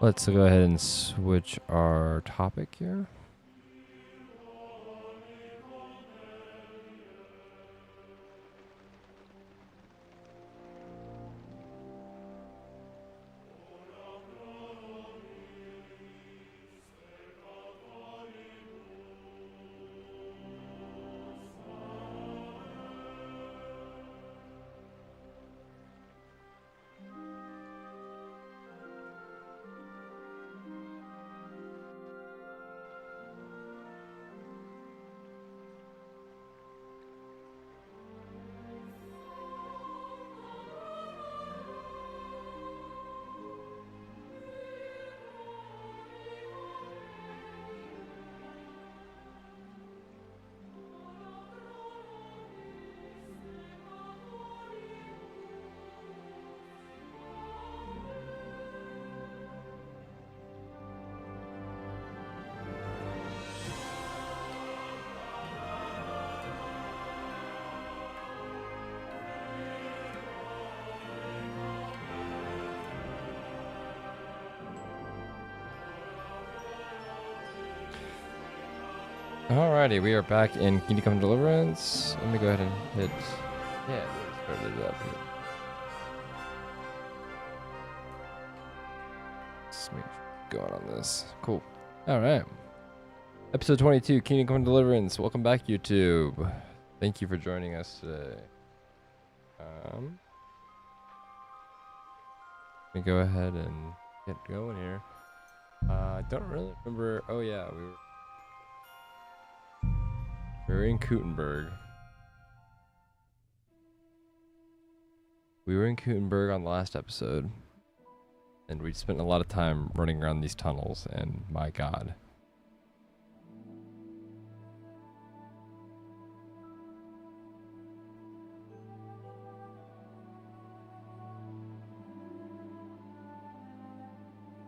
Let's go ahead and switch our topic here. Alrighty, we are back in Kingdom Deliverance. Let me go ahead and hit. Yeah, we started it up. Let's make sure going on this. Cool. Alright. Episode 22, Kingdom Come Deliverance. Welcome back, YouTube. Thank you for joining us today. Let me go ahead and get going here. I don't really remember. Oh, yeah, we were in Kuttenberg. We were in Kuttenberg on the last episode, and we spent a lot of time running around these tunnels, and my god.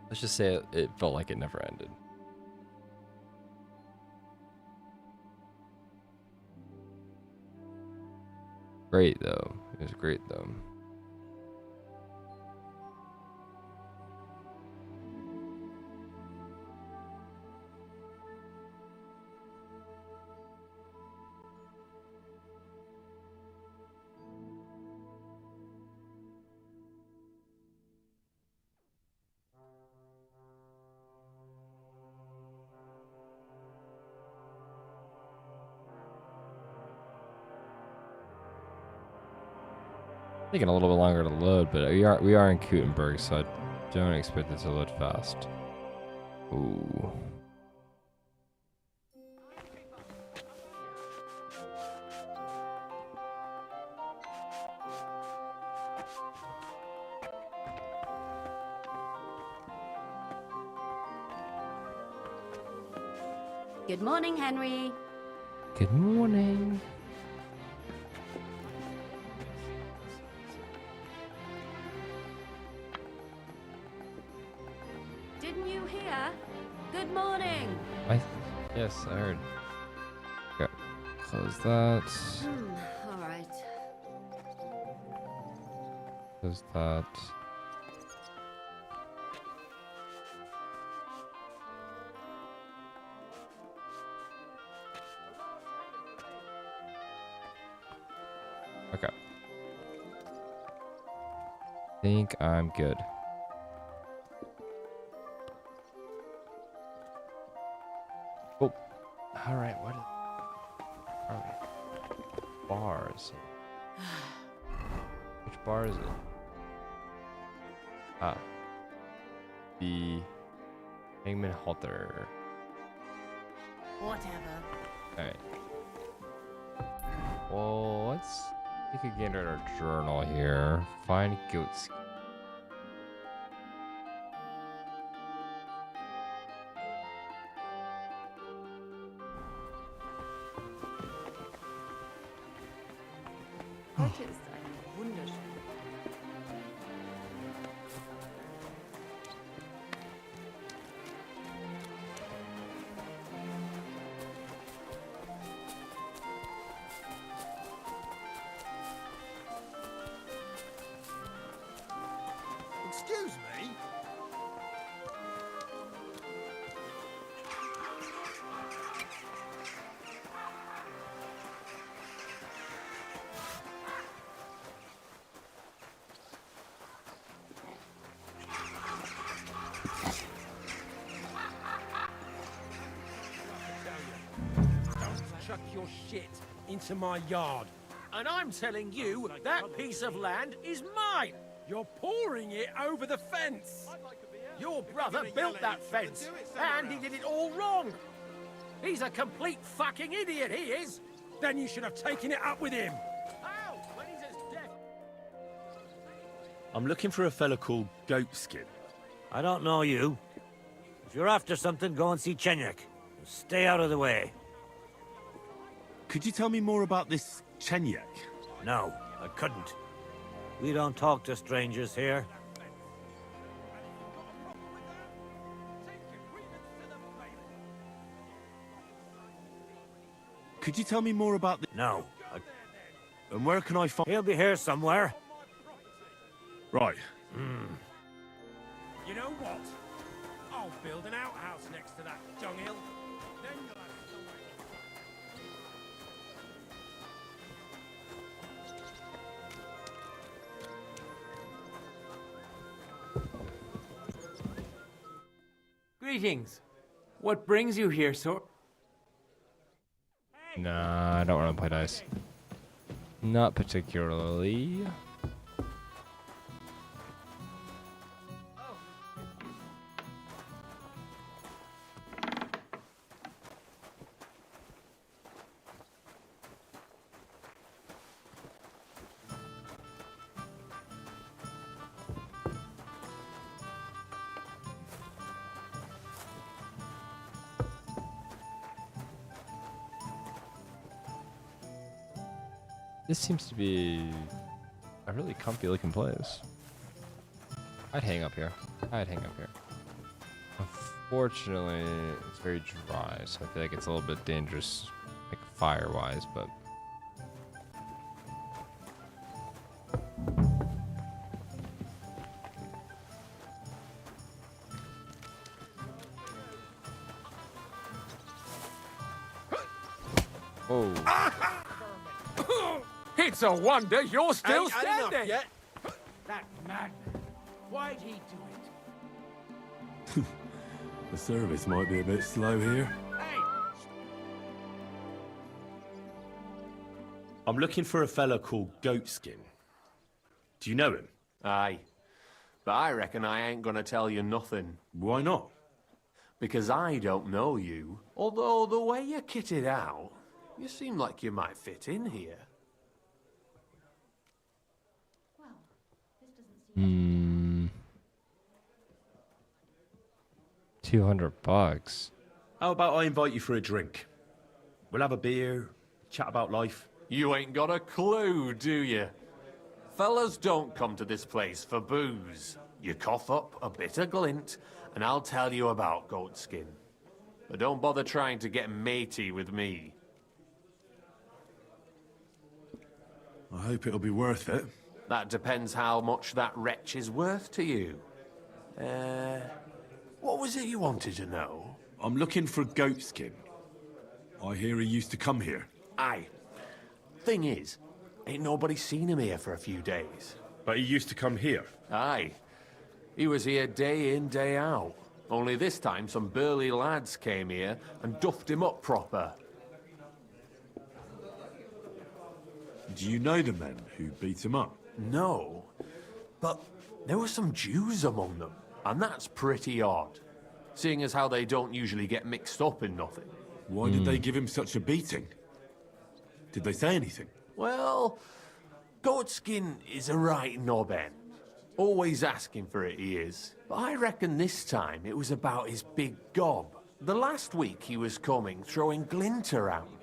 Let's just say it felt like it never ended. Great, though. It was great, though. Taking a little bit longer to load, but we are in Kuttenberg, so I don't expect it to load fast. Ooh. Good morning, Henry. Good morning. Didn't you hear? Good morning. Yes, I heard. Okay, close that. All right. Close that. Okay. Think I'm good. Oh, all right. What are we? Bars. Which bar is it? Ah, the Hangman Halter. Whatever. All right. Well, let's take a gander at our journal here. Find goats. Heute ist ein wunderschön. Excuse me? your shit into my yard. And I'm telling you, that piece of land is mine. You're pouring it over the fence. Your brother built that fence, and he did it all wrong. He's a complete fucking idiot, he is. Then you should have taken it up with him. How? When he's as deaf. I'm looking for a fella called Goatskin. I don't know you. If you're after something, go and see Chenyek. Stay out of the way. Could you tell me more about this Chenyek? No, I couldn't. We don't talk to strangers here. Could you tell me more about the... No. And where can I find... He'll be here somewhere. Right. You know what? I'll build an outhouse next to that dunghill. Then you'll have Greetings. What brings you here, sir? Nah, I don't want to play dice. Not particularly. This seems to be a really comfy looking place. I'd hang up here. Unfortunately, it's very dry, so I feel like it's a little bit dangerous, like fire-wise, but... Oh. It's a wonder you're still standing. yet. That madman. Why'd he do it? The service might be a bit slow here. Hey! I'm looking for a fella called Goatskin. Do you know him? Aye. But I reckon I ain't gonna tell you nothing. Why not? Because I don't know you. Although the way you're kitted out, you seem like you might fit in here. 200 bucks. How about I invite you for a drink? We'll have a beer, chat about life. You ain't got a clue, do you? Fellas don't come to this place for booze. You cough up a bit of glint, and I'll tell you about Goatskin. But don't bother trying to get matey with me. I hope it'll be worth it. That depends how much that wretch is worth to you. What was it you wanted to know? I'm looking for Goatskin. I hear he used to come here. Aye. Thing is, ain't nobody seen him here for a few days. But he used to come here. Aye. He was here day in, day out. Only this time some burly lads came here and duffed him up proper. Do you know the men who beat him up? No, but there were some Jews among them, and that's pretty odd, seeing as how they don't usually get mixed up in nothing. Why did they give him such a beating? Did they say anything? Well, Goatskin is a right knob end. Always asking for it, he is. But I reckon this time it was about his big gob. The last week he was coming, throwing glint around.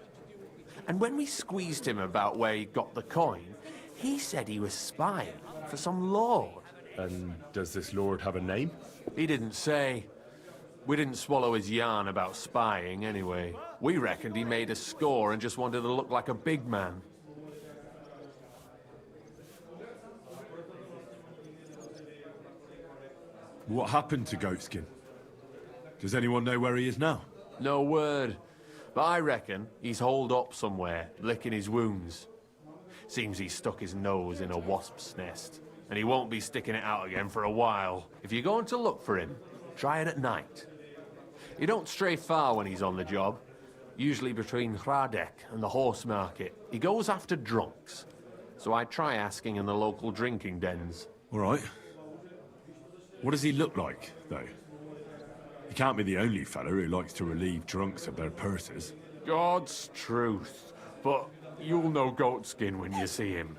And when we squeezed him about where he got the coin, he said he was spying for some lord. And does this lord have a name? He didn't say. We didn't swallow his yarn about spying anyway. We reckoned he made a score and just wanted to look like a big man. What happened to Goatskin? Does anyone know where he is now? No word. But I reckon he's holed up somewhere, licking his wounds. Seems he stuck his nose in a wasp's nest, and he won't be sticking it out again for a while. If you're going to look for him, try it at night. You don't stray far when he's on the job. Usually between Hradek and the horse market. He goes after drunks. So I try asking in the local drinking dens. All right. What does he look like, though? He can't be the only fella who likes to relieve drunks of their purses. God's truth. But you'll know Goatskin when you see him.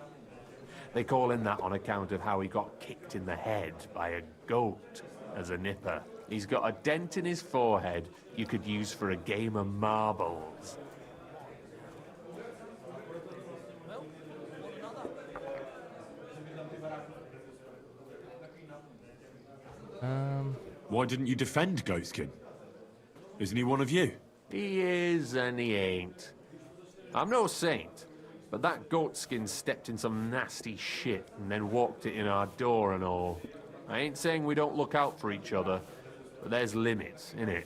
They call him that on account of how he got kicked in the head by a goat as a nipper. He's got a dent in his forehead you could use for a game of marbles. Why didn't you defend Goatskin? Isn't he one of you? He is and he ain't. I'm no saint, but that Goatskin stepped in some nasty shit and then walked it in our door and all. I ain't saying we don't look out for each other, but there's limits, innit?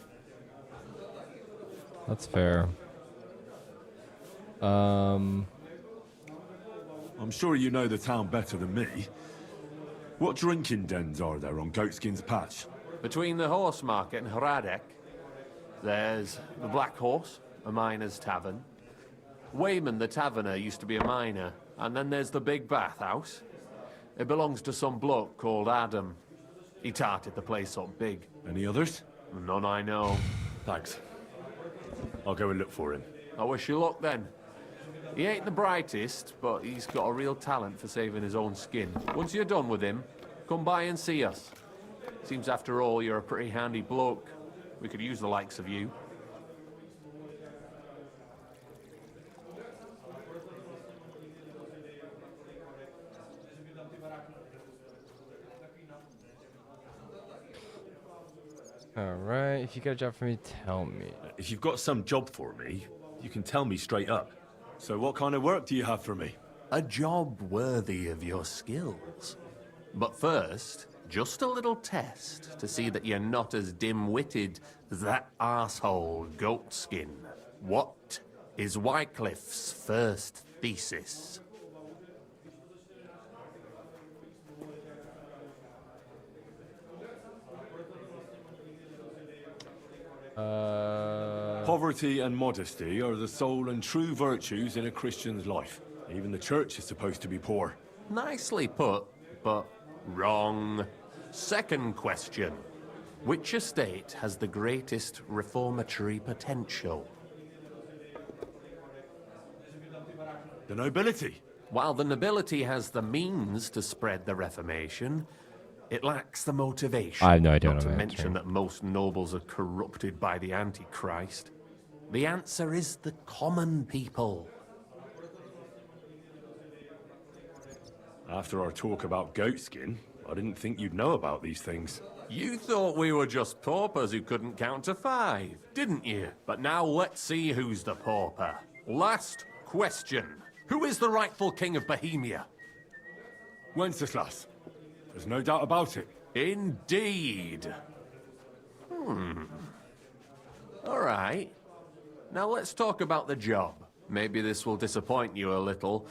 That's fair. I'm sure you know the town better than me. What drinking dens are there on Goatskin's patch? Between the horse market and Hradek, there's the Black Horse, a miner's tavern. Wayman the taverner used to be a miner, and then there's the Big Bathhouse. It belongs to some bloke called Adam. He tarted the place up big. Any others? None I know. Thanks. I'll go and look for him. I wish you luck then. He ain't the brightest, but he's got a real talent for saving his own skin. Once you're done with him, come by and see us. Seems after all you're a pretty handy bloke. We could use the likes of you. Alright, if you got a job for me, tell me. If you've got some job for me, you can tell me straight up. So what kind of work do you have for me? A job worthy of your skills. But first, just a little test to see that you're not as dim-witted as that arsehole Goatskin. What is Wycliffe's first thesis? Poverty and modesty are the sole and true virtues in a Christian's life. Even the church is supposed to be poor. Nicely put, but wrong. Second question. Which estate has the greatest reformatory potential? The nobility. While the nobility has the means to spread the Reformation, it lacks the motivation. I have no idea Not what to I'm mention answering. that most nobles are corrupted by the Antichrist. The answer is the common people. After our talk about Goatskin, I didn't think you'd know about these things. You thought we were just paupers who couldn't count to 5, didn't you? But now let's see who's the pauper. Last question. Who is the rightful king of Bohemia? Wenceslas. There's no doubt about it. Indeed. All right. Now let's talk about the job. Maybe this will disappoint you a little,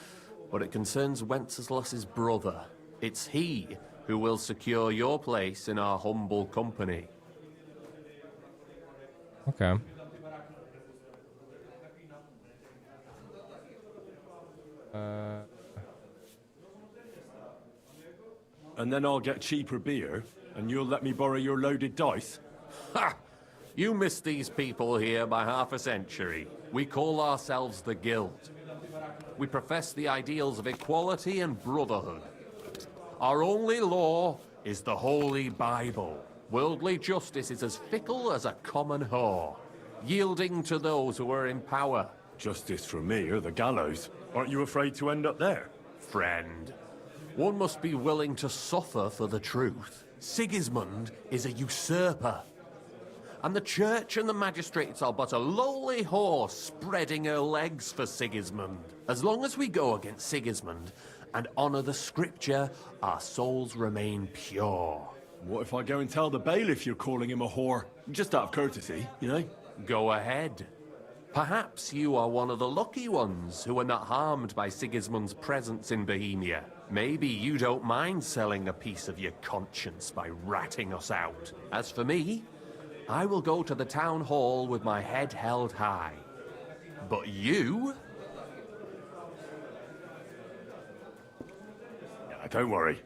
but it concerns Wenceslas's brother. It's he who will secure your place in our humble company. Okay. And then I'll get cheaper beer, and you'll let me borrow your loaded dice? Ha! You missed these people here by half a century. We call ourselves the Guild. We profess the ideals of equality and brotherhood. Our only law is the Holy Bible. Worldly justice is as fickle as a common whore, yielding to those who are in power. Justice for me or the gallows. Aren't you afraid to end up there? Friend, one must be willing to suffer for the truth. Sigismund is a usurper. And the church and the magistrates are but a lowly horse spreading her legs for Sigismund. As long as we go against Sigismund and honor the scripture, our souls remain pure. What if I go and tell the bailiff you're calling him a whore? Just out of courtesy, you know? Go ahead. Perhaps you are one of the lucky ones who are not harmed by Sigismund's presence in Bohemia. Maybe you don't mind selling a piece of your conscience by ratting us out. As for me, I will go to the town hall with my head held high. But you? Don't worry.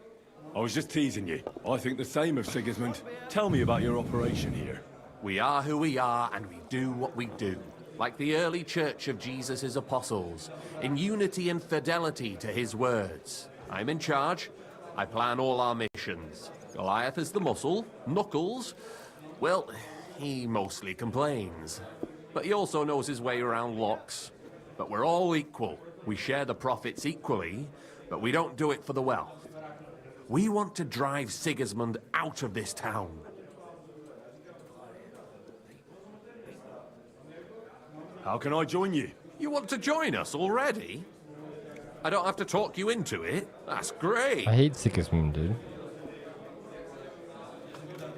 I was just teasing you. I think the same of Sigismund. Tell me about your operation here. We are who we are, and we do what we do. Like the early church of Jesus' apostles, in unity and fidelity to his words. I'm in charge. I plan all our missions. Goliath is the muscle. Knuckles, well, he mostly complains. But he also knows his way around locks. But we're all equal. We share the profits equally, but we don't do it for the wealth. We want to drive Sigismund out of this town. How can I join you? You want to join us already? I don't have to talk you into it. That's great. I hate Sigismund, dude.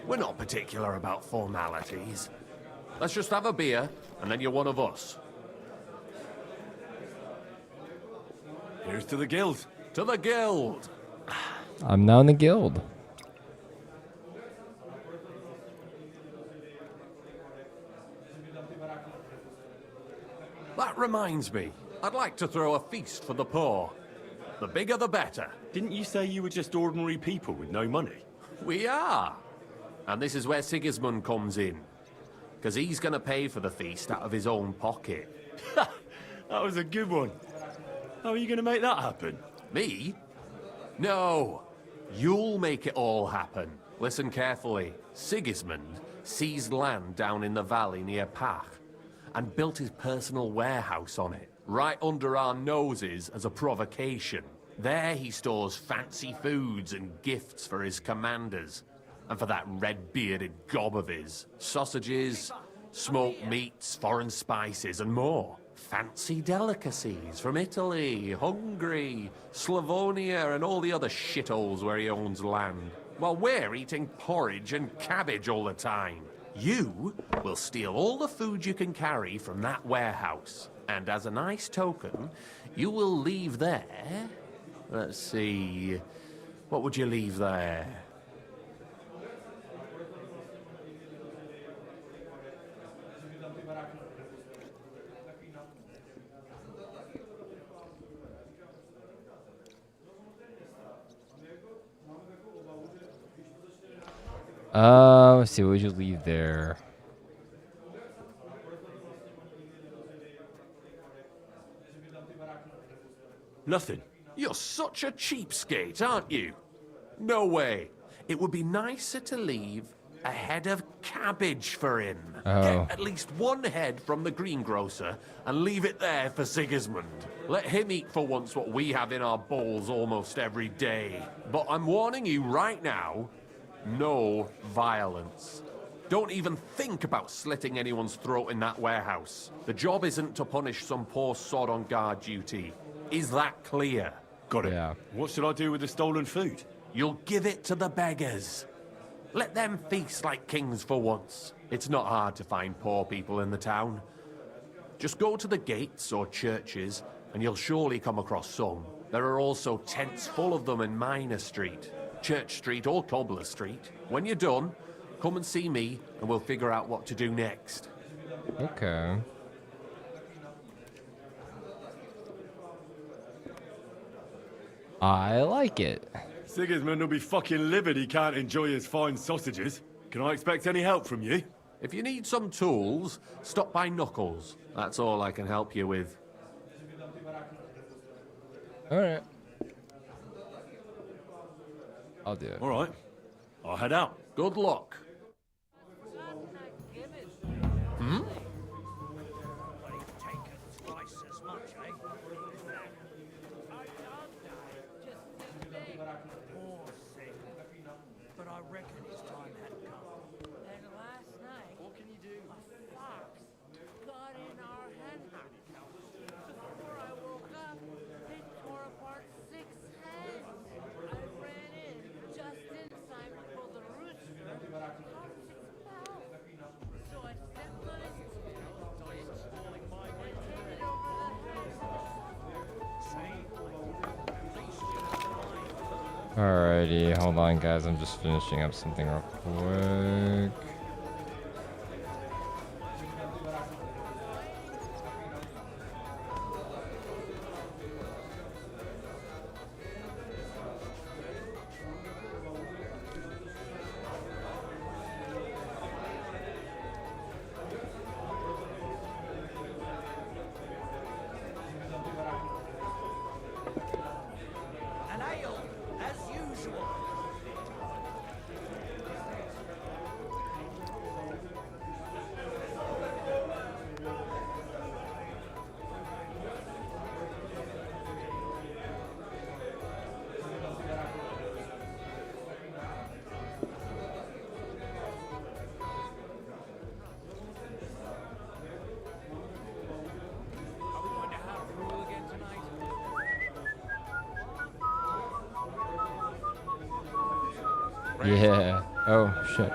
We're not particular about formalities. Let's just have a beer, and then you're one of us. Here's to the guild. To the guild! I'm now in the guild. That reminds me, I'd like to throw a feast for the poor. The bigger the better. Didn't you say you were just ordinary people with no money? We are. And this is where Sigismund comes in. Because he's going to pay for the feast out of his own pocket. That was a good one. How are you going to make that happen? Me? No. You'll make it all happen. Listen carefully. Sigismund seized land down in the valley near Pach and built his personal warehouse on it, right under our noses as a provocation. There he stores fancy foods and gifts for his commanders, and for that red-bearded gob of his. Sausages, smoked meats, foreign spices, and more. Fancy delicacies from Italy, Hungary, Slavonia, and all the other shitholes where he owns land. While we're eating porridge and cabbage all the time. You will steal all the food you can carry from that warehouse. And as a nice token, you will leave there... Let's see... What would you leave there? Let's see, what would you leave there? Nothing. You're such a cheapskate, aren't you? No way. It would be nicer to leave a head of cabbage for him. Oh. Get at least one head from the greengrocer and leave it there for Sigismund. Let him eat for once what we have in our bowls almost every day. But I'm warning you right now, no violence. Don't even think about slitting anyone's throat in that warehouse. The job isn't to punish some poor sod on guard duty. Is that clear? Got it. Yeah. What should I do with the stolen food? You'll give it to the beggars. Let them feast like kings for once. It's not hard to find poor people in the town. Just go to the gates or churches, and you'll surely come across some. There are also tents full of them in Minor Street, Church Street or Cobbler Street. When you're done, come and see me, and we'll figure out what to do next. Okay. I like it. Sigismund will be fucking livid he can't enjoy his fine sausages. Can I expect any help from you? If you need some tools, stop by Knuckles. That's all I can help you with. Alright. I'll do it. All right. I'll head out. Good luck. Hmm? But I reckon his time had come. And last night, what can you do? A fox got in our hen house. Before I woke up, it tore apart 6 hens. I ran in just in time for the rooster. How does it smell? So I stepped on his tail, and handed over Alrighty, hold on guys, I'm just finishing up something real quick. ale, as usual. Are we going to have rule again tonight? Yeah. Oh, shit.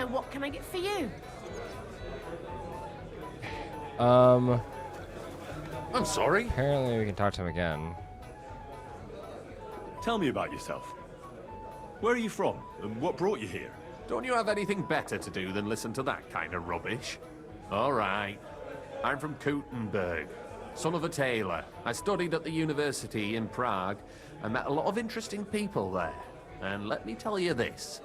And what can I get for you? I'm sorry. Apparently we can talk to him again. Tell me about yourself. Where are you from, and what brought you here? Don't you have anything better to do than listen to that kind of rubbish? All right. I'm from Kuttenberg, son of a tailor. I studied at the university in Prague and met a lot of interesting people there. And let me tell you this.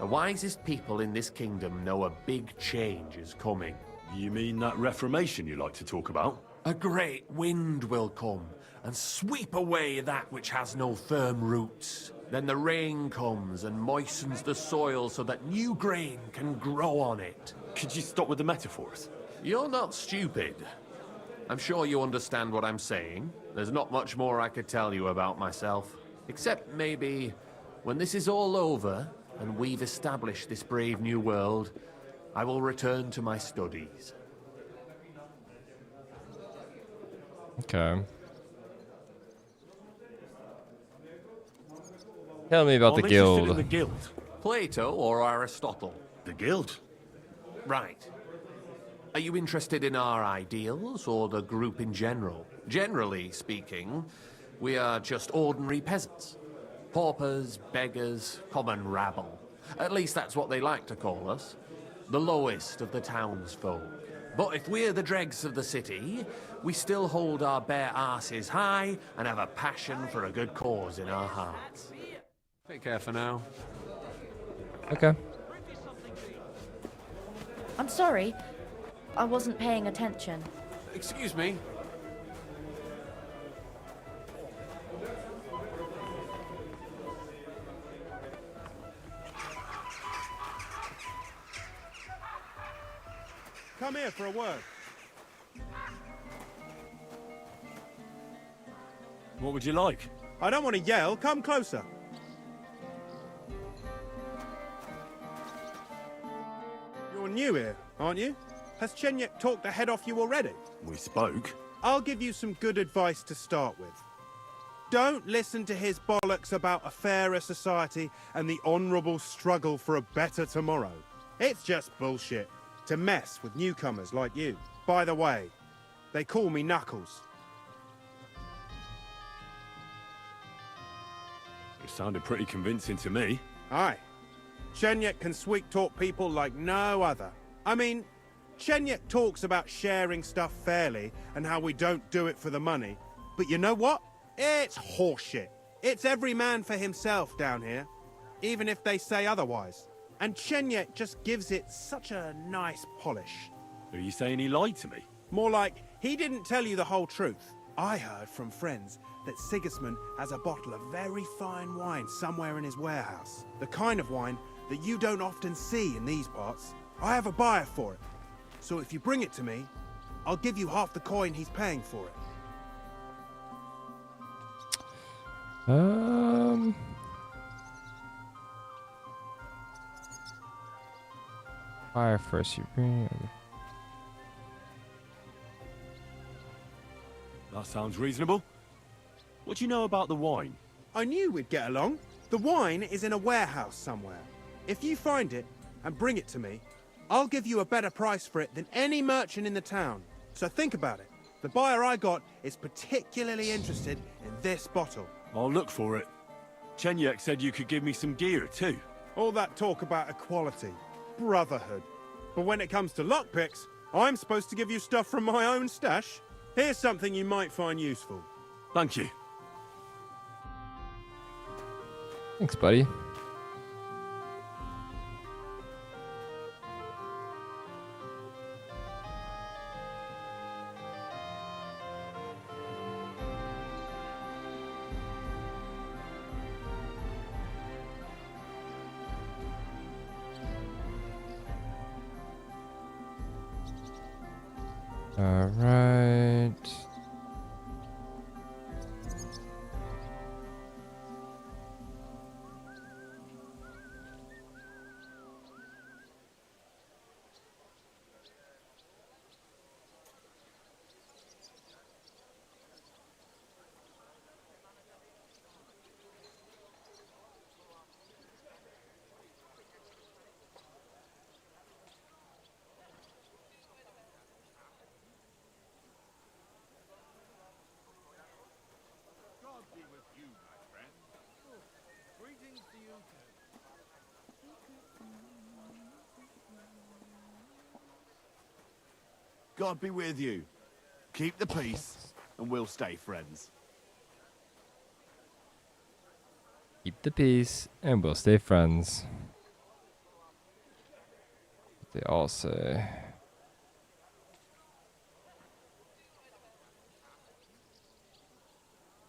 The wisest people in this kingdom know a big change is coming. You mean that reformation you like to talk about? A great wind will come and sweep away that which has no firm roots. Then the rain comes and moistens the soil so that new grain can grow on it. Could you stop with the metaphors? You're not stupid. I'm sure you understand what I'm saying. There's not much more I could tell you about myself. Except maybe when this is all over and we've established this brave new world, I will return to my studies. Okay. Tell me about I'm the interested in guild. the guild. Plato or Aristotle? The guild? Right. Are you interested in our ideals or the group in general? Generally speaking, we are just ordinary peasants. Paupers, beggars, common rabble. At least that's what they like to call us. The lowest of the townsfolk. But if we're the dregs of the city, we still hold our bare arses high and have a passion for a good cause in our hearts. Take care for now. Okay. I'm sorry. I wasn't paying attention. Excuse me. Come here for a word. What would you like? I don't want to yell. Come closer. You're new here, aren't you? Has Chenyek talked the head off you already? We spoke. I'll give you some good advice to start with. Don't listen to his bollocks about a fairer society and the honourable struggle for a better tomorrow. It's just bullshit to mess with newcomers like you. By the way, they call me Knuckles. It sounded pretty convincing to me. Aye. Chenyek can sweet-talk people like no other. I mean, Chenyek talks about sharing stuff fairly and how we don't do it for the money. But you know what? It's horseshit. It's every man for himself down here, even if they say otherwise. And Chenyek just gives it such a nice polish. Are you saying he lied to me? More like, he didn't tell you the whole truth. I heard from friends that Sigismund has a bottle of very fine wine somewhere in his warehouse. The kind of wine that you don't often see in these parts. I have a buyer for it. So if you bring it to me, I'll give you half the coin he's paying for it. Fire first, you bring. That sounds reasonable. What do you know about the wine? I knew we'd get along. The wine is in a warehouse somewhere. If you find it and bring it to me, I'll give you a better price for it than any merchant in the town. So think about it. The buyer I got is particularly interested in this bottle. I'll look for it. Chenyek said you could give me some gear too. All that talk about equality, brotherhood. But when it comes to lockpicks, I'm supposed to give you stuff from my own stash. Here's something you might find useful. Thank you. Thanks, buddy. All right. God be with you. Keep the peace, and we'll stay friends. Keep the peace, and we'll stay friends. They all say.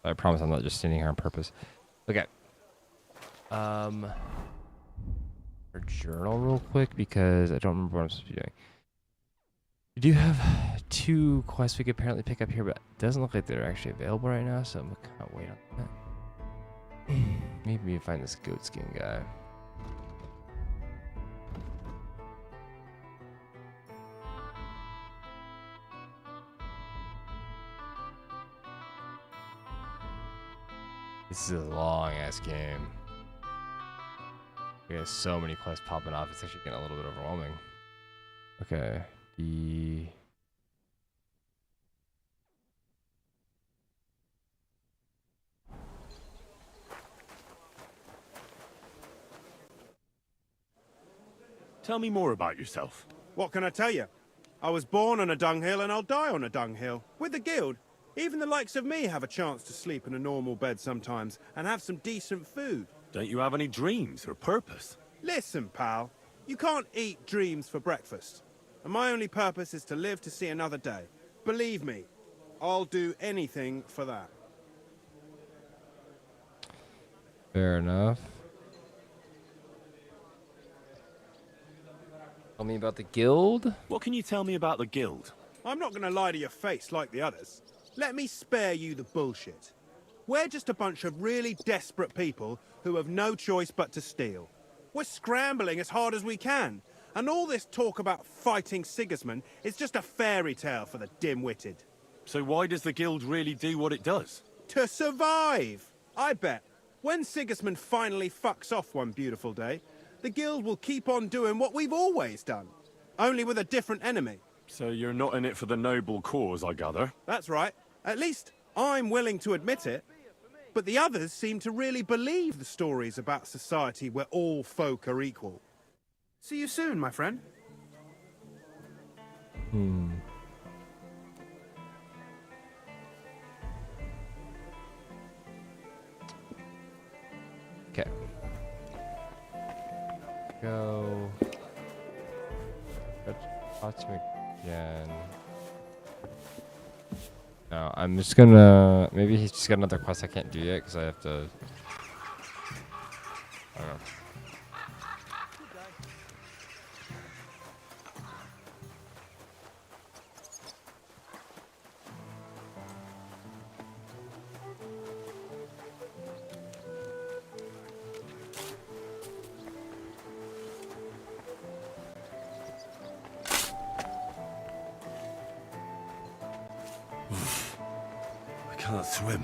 I promise I'm not just standing here on purpose. Okay. Our journal real quick because I don't remember what I'm supposed to be doing. We do have 2 quests we could apparently pick up here, but it doesn't look like they're actually available right now, so I'm gonna kind of wait on that. Maybe we can find this goat skin guy. This is a long ass game. We have so many quests popping off, it's actually getting a little bit overwhelming. Okay, Tell me more about yourself. What can I tell you? I was born on a dunghill and I'll die on a dunghill. With the guild, even the likes of me have a chance to sleep in a normal bed sometimes and have some decent food. Don't you have any dreams or purpose? Listen, pal, you can't eat dreams for breakfast. And my only purpose is to live to see another day. Believe me, I'll do anything for that. fair enough. Tell me about the guild. What can you tell me about the guild? I'm not going to lie to your face like the others. Let me spare you the bullshit. We're just a bunch of really desperate people who have no choice but to steal. We're scrambling as hard as we can, and all this talk about fighting Sigismund is just a fairy tale for the dim-witted. So why does the guild really do what it does? To survive! I bet. When Sigismund finally fucks off one beautiful day, the guild will keep on doing what we've always done, only with a different enemy. So you're not in it for the noble cause, I gather? That's right. At least I'm willing to admit it. But the others seem to really believe the stories about society where all folk are equal. See you soon, my friend. Okay. Go. Talk to me again. No, I'm just gonna. Maybe he's just got another quest I can't do yet because I have to. I don't know. I can't swim.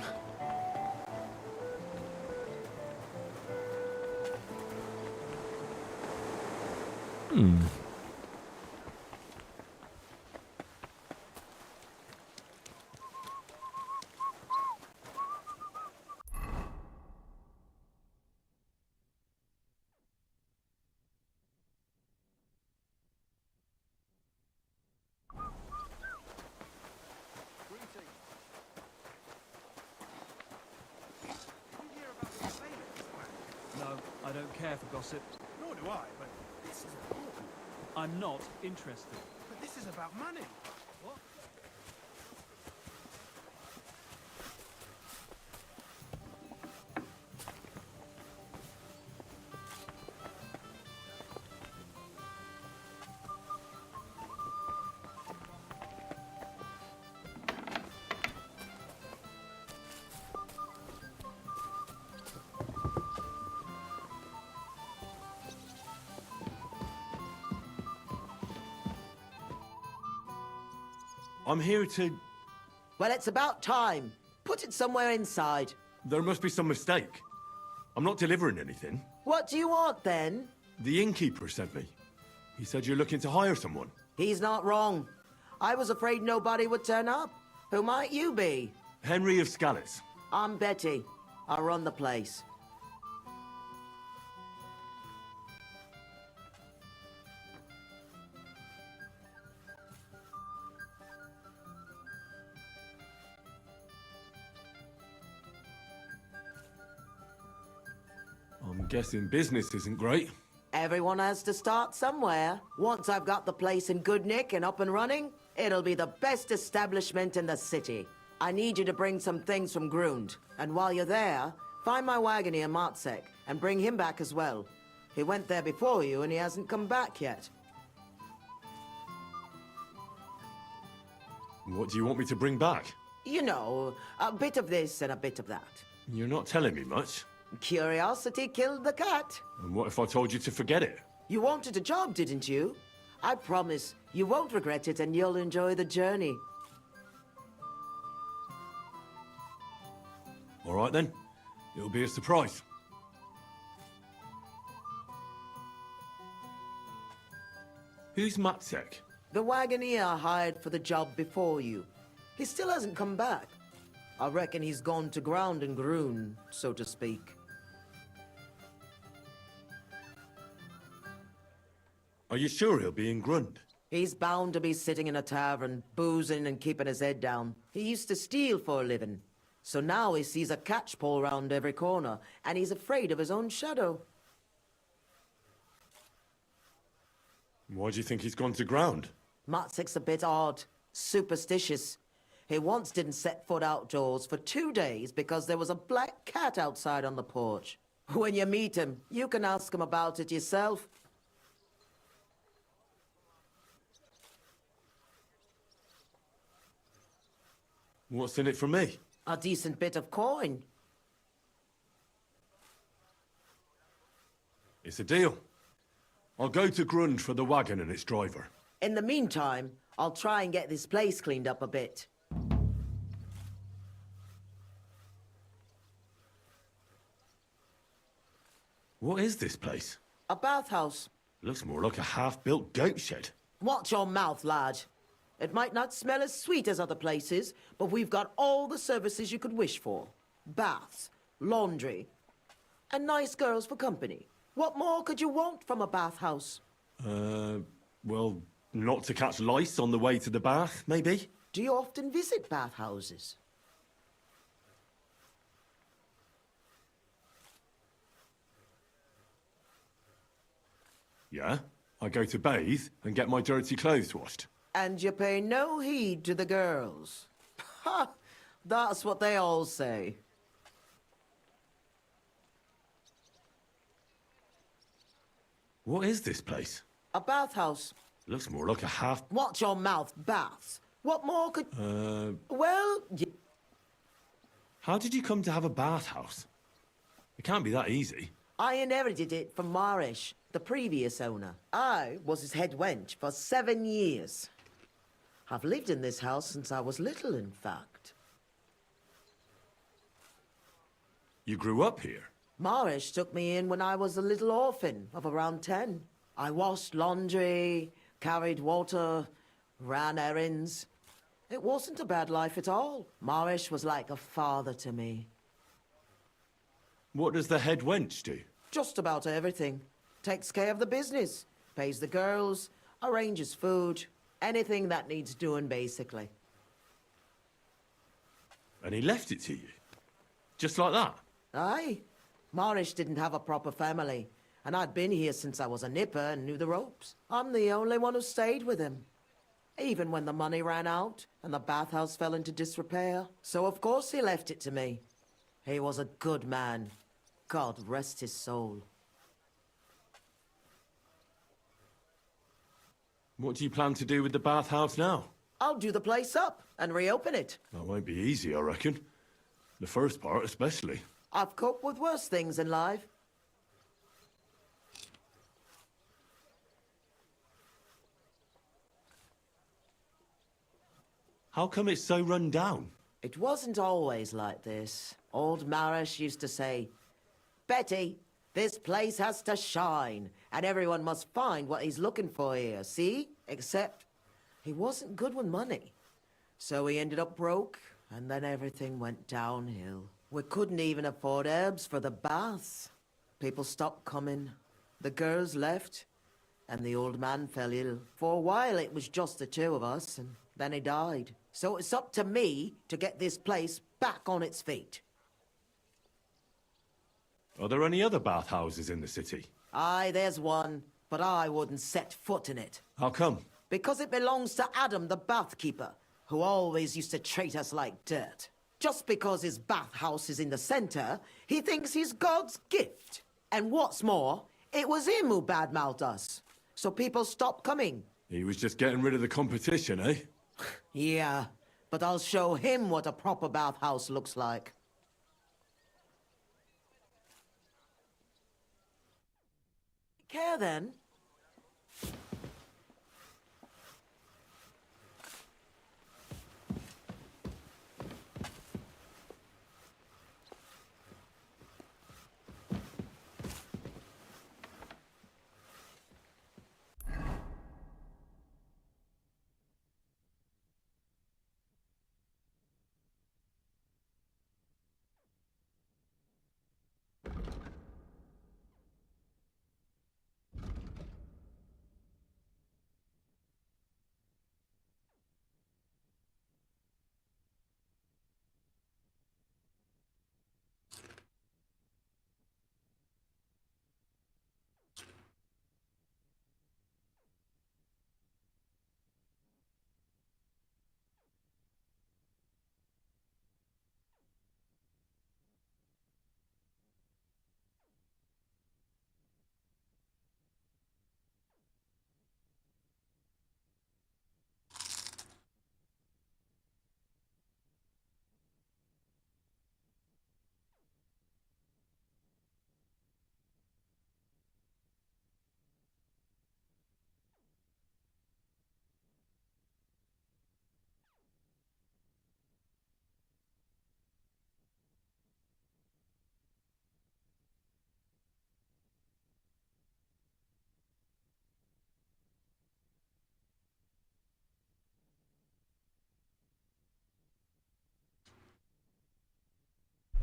No, I don't care for gossip. Nor do I, but this is important. I'm not interested. But this is about money. What? I'm here to... Well, it's about time. Put it somewhere inside. There must be some mistake. I'm not delivering anything. What do you want, then? The innkeeper sent me. He said you're looking to hire someone. He's not wrong. I was afraid nobody would turn up. Who might you be? Henry of Scallis. I'm Betty. I run the place. I'm guessing business isn't great. Everyone has to start somewhere. Once I've got the place in good nick and up and running, it'll be the best establishment in the city. I need you to bring some things from Grund. And while you're there, find my wagoner Matzek and bring him back as well. He went there before you and he hasn't come back yet. What do you want me to bring back? You know, a bit of this and a bit of that. You're not telling me much. Curiosity killed the cat. And what if I told you to forget it? You wanted a job, didn't you? I promise you won't regret it and you'll enjoy the journey. All right then. It'll be a surprise. Who's Matzek? The wagoner I hired for the job before you. He still hasn't come back. I reckon he's gone to ground and Grun, so to speak. Are you sure he'll be in Grund? He's bound to be sitting in a tavern, boozing and keeping his head down. He used to steal for a living. So now he sees a catchpole round every corner, and he's afraid of his own shadow. Why do you think he's gone to ground? Matzek's a bit odd, superstitious. He once didn't set foot outdoors for 2 days because there was a black cat outside on the porch. When you meet him, you can ask him about it yourself. What's in it for me? A decent bit of coin. It's a deal. I'll go to Grund for the wagon and its driver. In the meantime, I'll try and get this place cleaned up a bit. What is this place? A bathhouse. Looks more like a half-built goat shed. Watch your mouth, lad. It might not smell as sweet as other places, but we've got all the services you could wish for. Baths, laundry, and nice girls for company. What more could you want from a bathhouse? Well, not to catch lice on the way to the bath, maybe? Do you often visit bathhouses? Yeah. I go to bathe and get my dirty clothes washed. And you pay no heed to the girls. Ha! That's what they all say. What is this place? A bathhouse. Looks more like a half... Watch your mouth, baths. What more could... Well, How did you come to have a bathhouse? It can't be that easy. I inherited it from Marish, the previous owner. I was his head wench for 7 years. I've lived in this house since I was little, in fact. You grew up here? Marish took me in when I was a little orphan of around 10. I washed laundry, carried water, ran errands. It wasn't a bad life at all. Marish was like a father to me. What does the head wench do? Just about everything. Takes care of the business, pays the girls, arranges food, anything that needs doing, basically. And he left it to you? Just like that? Aye. Marish didn't have a proper family, and I'd been here since I was a nipper and knew the ropes. I'm the only one who stayed with him. Even when the money ran out and the bathhouse fell into disrepair. So of course he left it to me. He was a good man. God rest his soul. What do you plan to do with the bathhouse now? I'll do the place up and reopen it. That won't be easy, I reckon. The first part especially. I've coped with worse things in life. How come it's so run down? It wasn't always like this. Old Marish used to say, Betty, this place has to shine, and everyone must find what he's looking for here, see? Except he wasn't good with money. So he ended up broke, and then everything went downhill. We couldn't even afford herbs for the baths. People stopped coming. The girls left, and the old man fell ill. For a while it was just the two of us, and then he died. So it's up to me to get this place back on its feet. Are there any other bathhouses in the city? Aye, there's one, but I wouldn't set foot in it. How come? Because it belongs to Adam, the bathkeeper, who always used to treat us like dirt. Just because his bathhouse is in the center, he thinks he's God's gift. And what's more, it was him who badmouthed us. So people stopped coming. He was just getting rid of the competition, eh? Yeah, but I'll show him what a proper bathhouse looks like. Care then?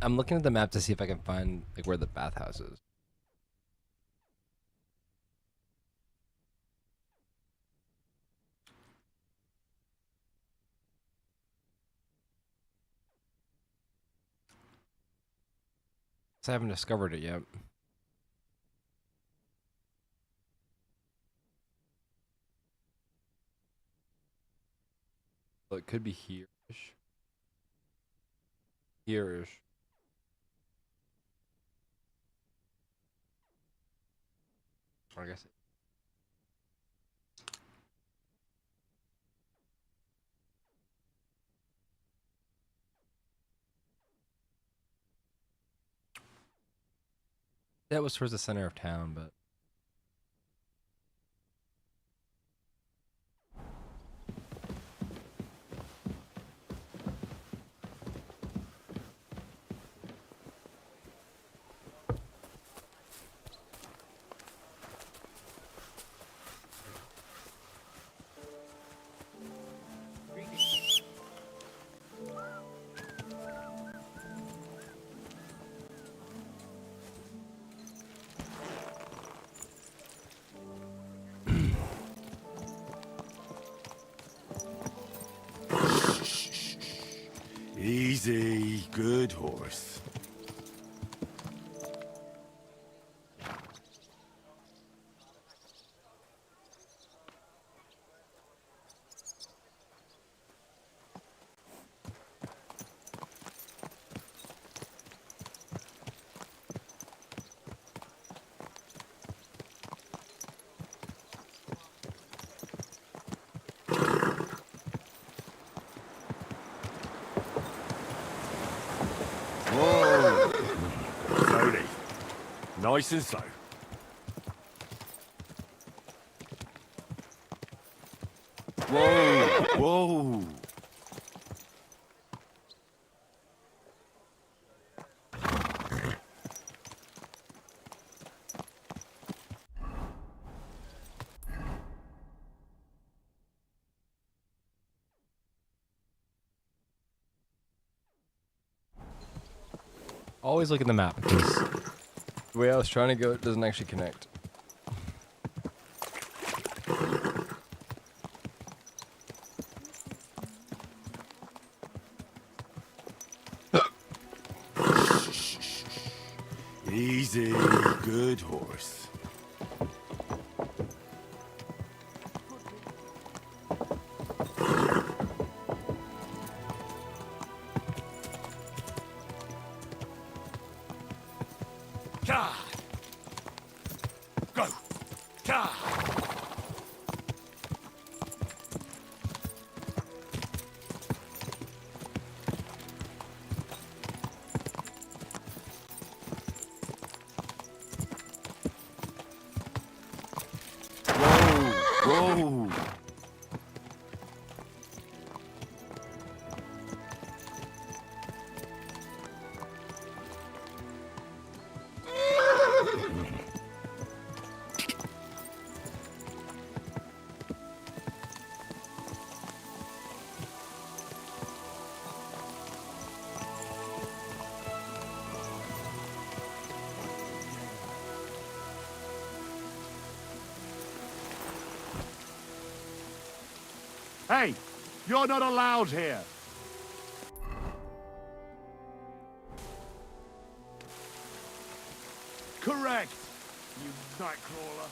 I'm looking at the map to see if I can find like where the bathhouse is. I haven't discovered it yet. Well, it could be here-ish. Here-ish. Or I guess it. That was towards the center of town, but Easy, good horse. Whoa! Slowly. Nice and slow. Whoa! Whoa! Always look at the map because the way I was trying to go, it doesn't actually connect. Easy, good horse. Ka! Go! Ka! Whoa! Hey, you're not allowed here. Correct, you nightcrawler.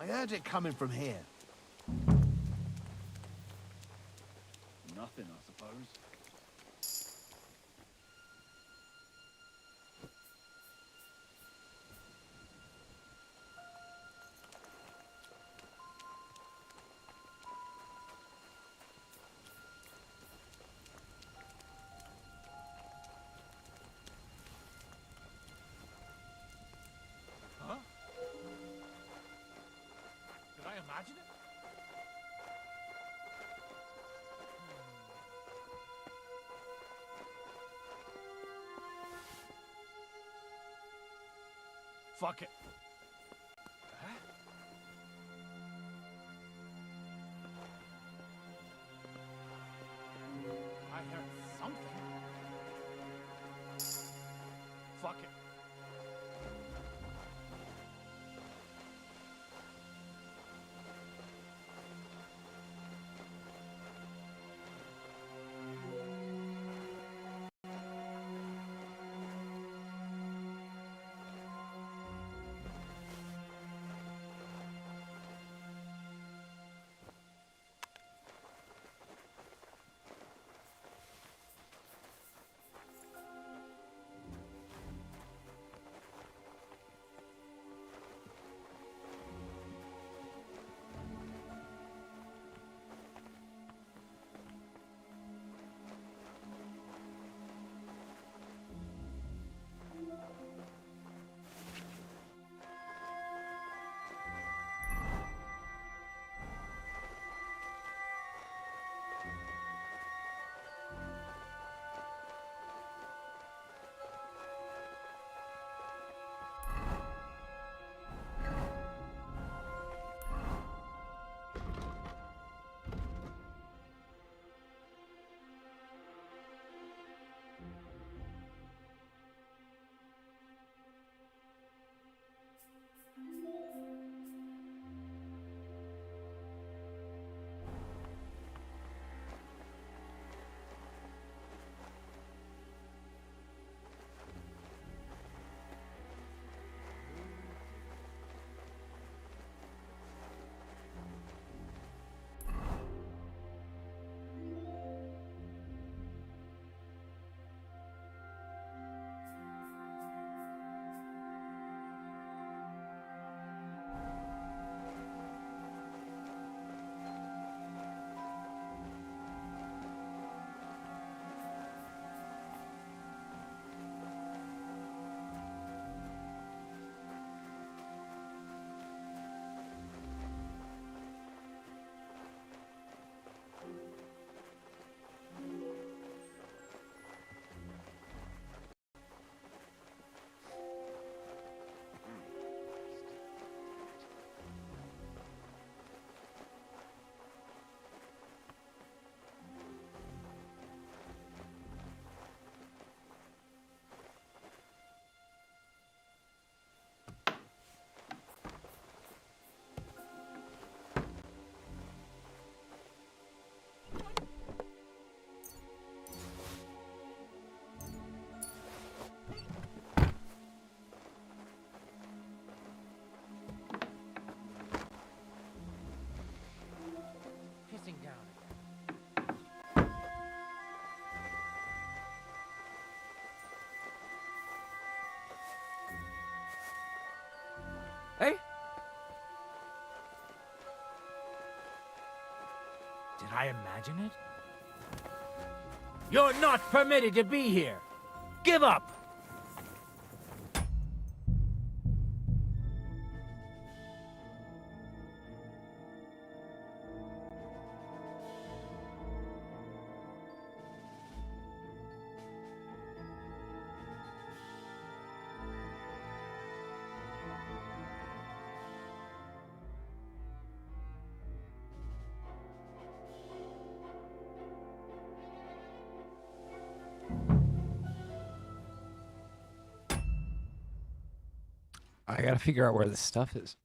I heard it coming from here. Nothing, I suppose. Huh? Did I imagine it? Fuck it. Huh? I heard something. Fuck it. Did I imagine it? You're not permitted to be here. Give up! I gotta figure out where this stuff is.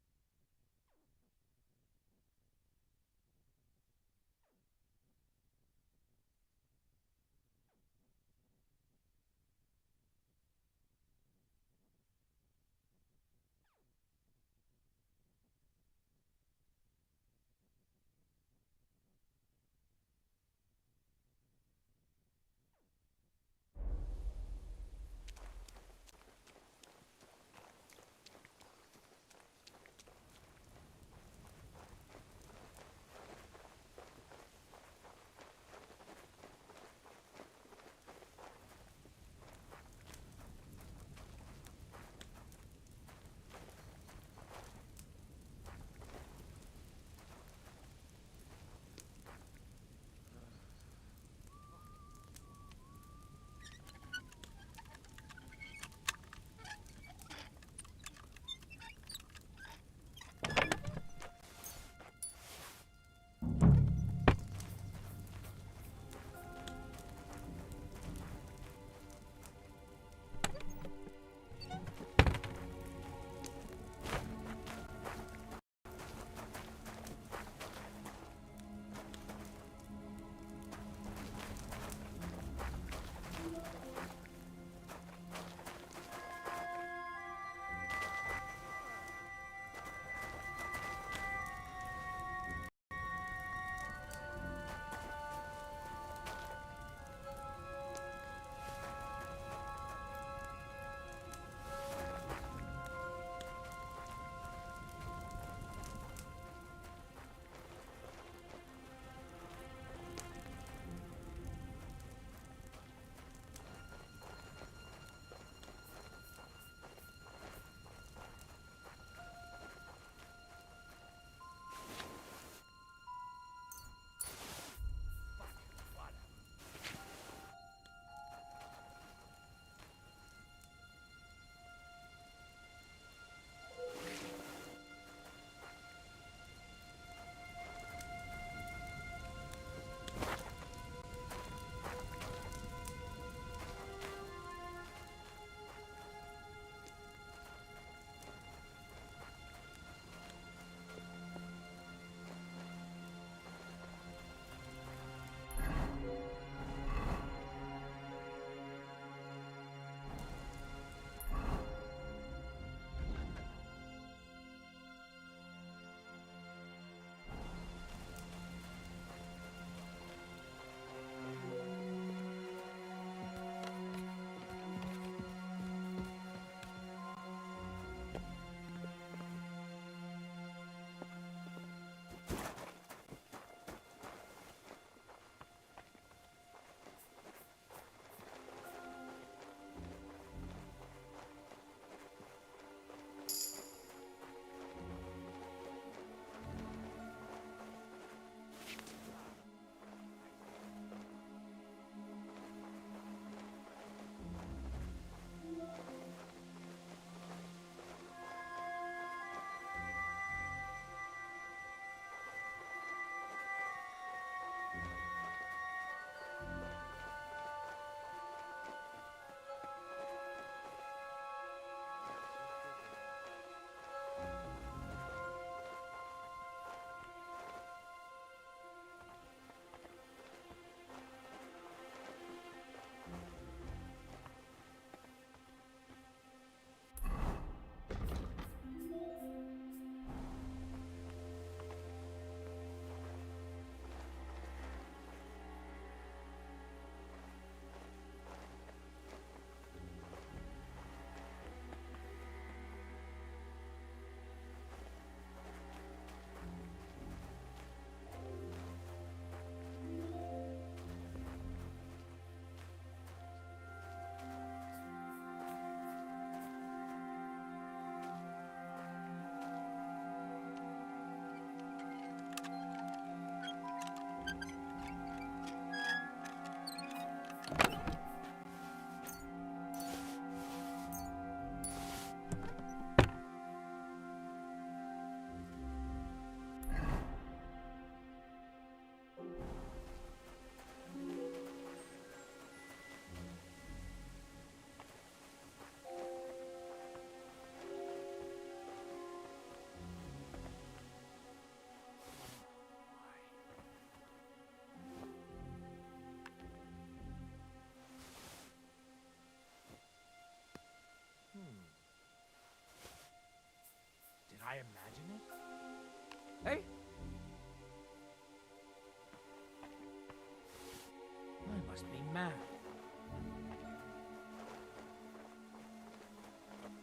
mad.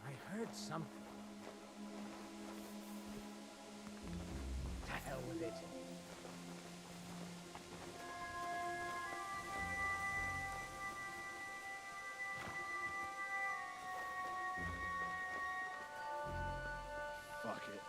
I heard something. To hell with it. Fuck it.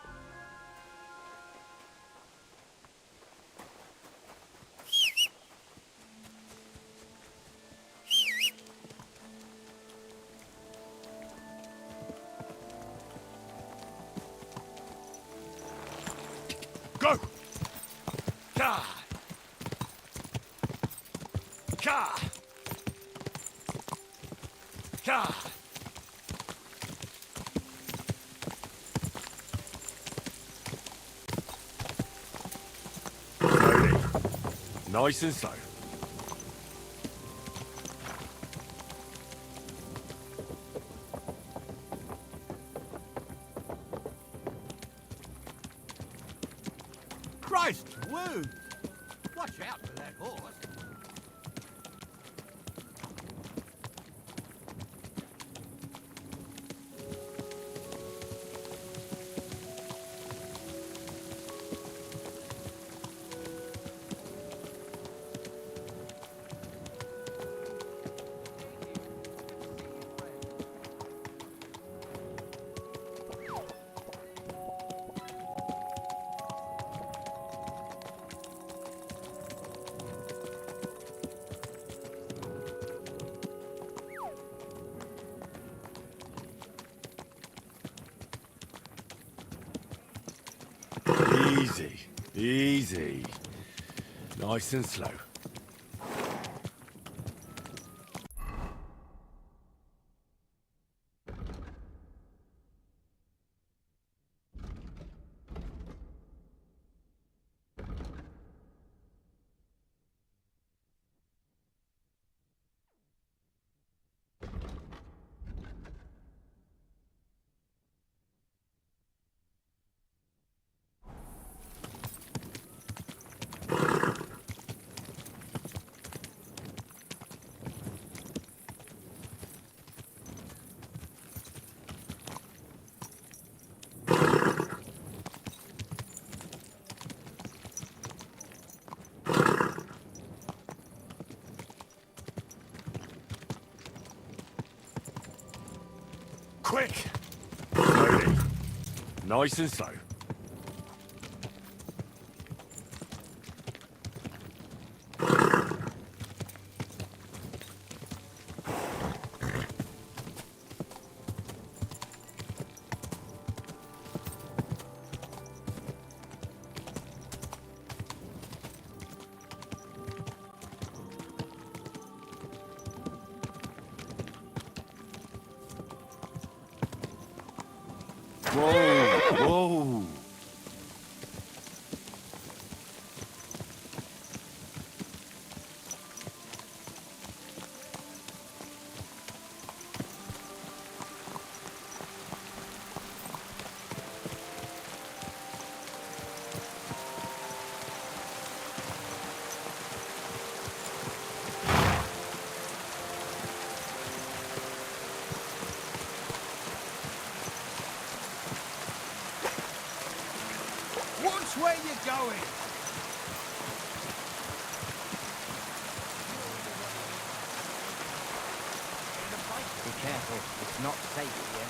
Go! Ka! Ka! Ka! Slowly. Nice and slow. Christ, woo! Watch out for that horse. Easy, easy. Nice and slow. Quick! Slowly. Nice and slow. Whoa! Whoa! Watch where you're going! Be careful, it's not safe here.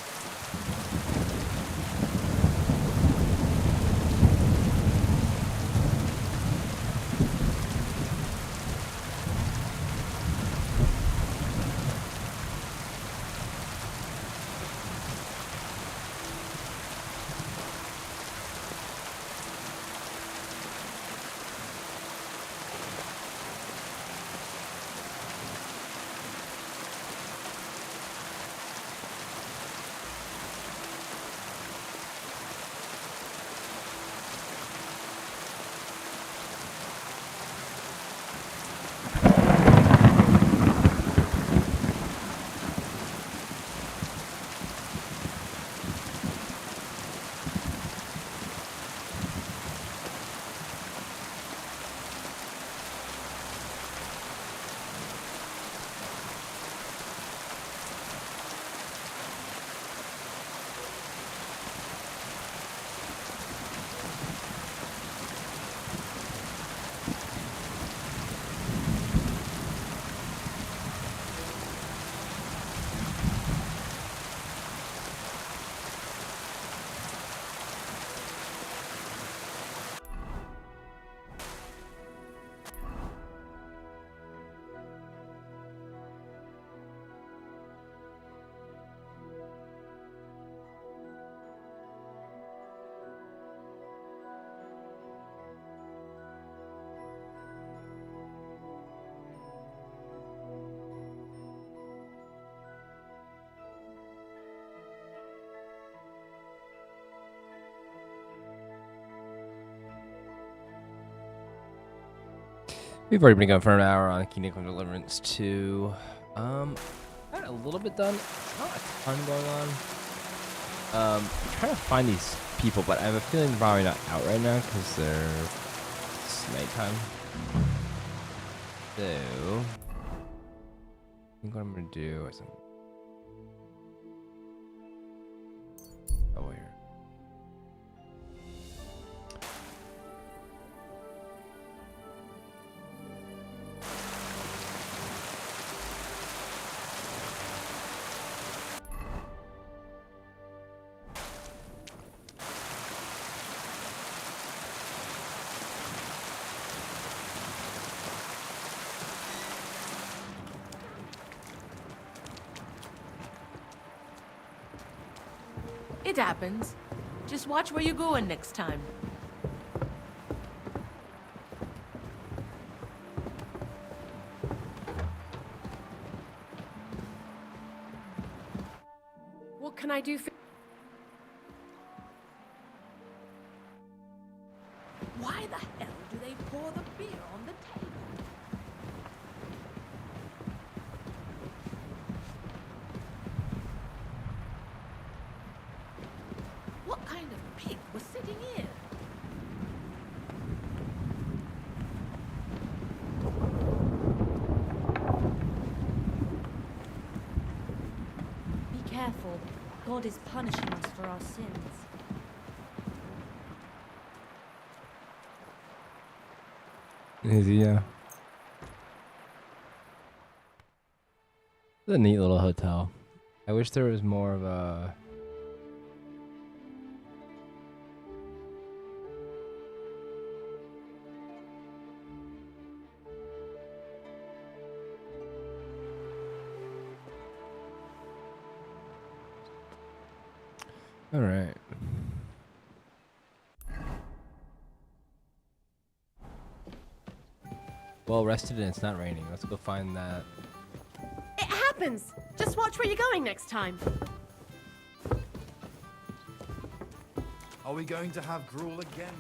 We've already been going for an hour on Kingdom Come Deliverance 2. Got a little bit done. Not a ton going on. I'm trying to find these people, but I have a feeling they're probably not out right now because it's nighttime. So, I think what I'm gonna do is here. It happens. Just watch where you're going next time. What can I do for... Why the hell do they pour the beer on the table? What kind of pig was sitting here? Be careful. God is punishing us for our sins. Is he, It's a neat little hotel. I wish there was more of a... All right. Well rested and it's not raining. Let's go find that. It happens. Just watch where you're going next time. Are we going to have gruel again?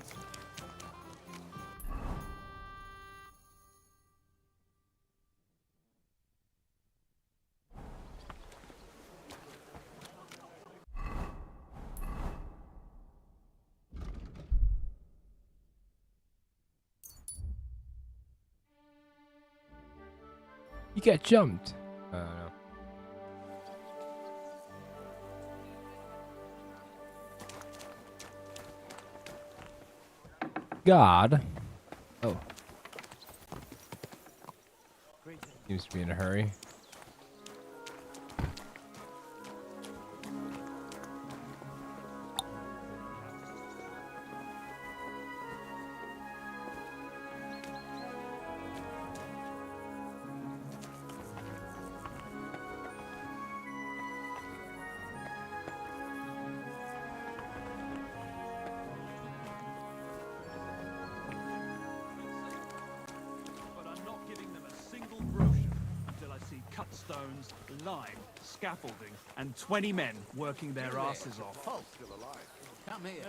You got jumped. No. God. Oh. Seems to be in a hurry. Stones, lime, scaffolding, and 20 men working their asses off. Paul's still alive. Come here.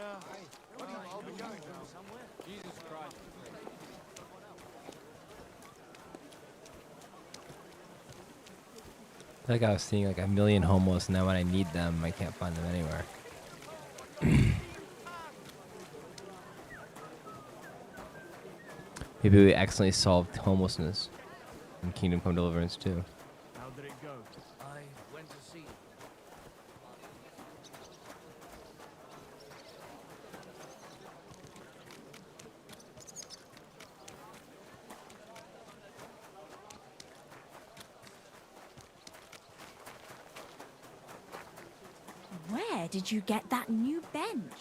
I'll be going now. Somewhere. Jesus Christ. I feel like I was seeing like a million homeless, and now when I need them, I can't find them anywhere. Maybe we accidentally solved homelessness in Kingdom Come Deliverance 2. How did it go? I went to see. Where did you get that new bench?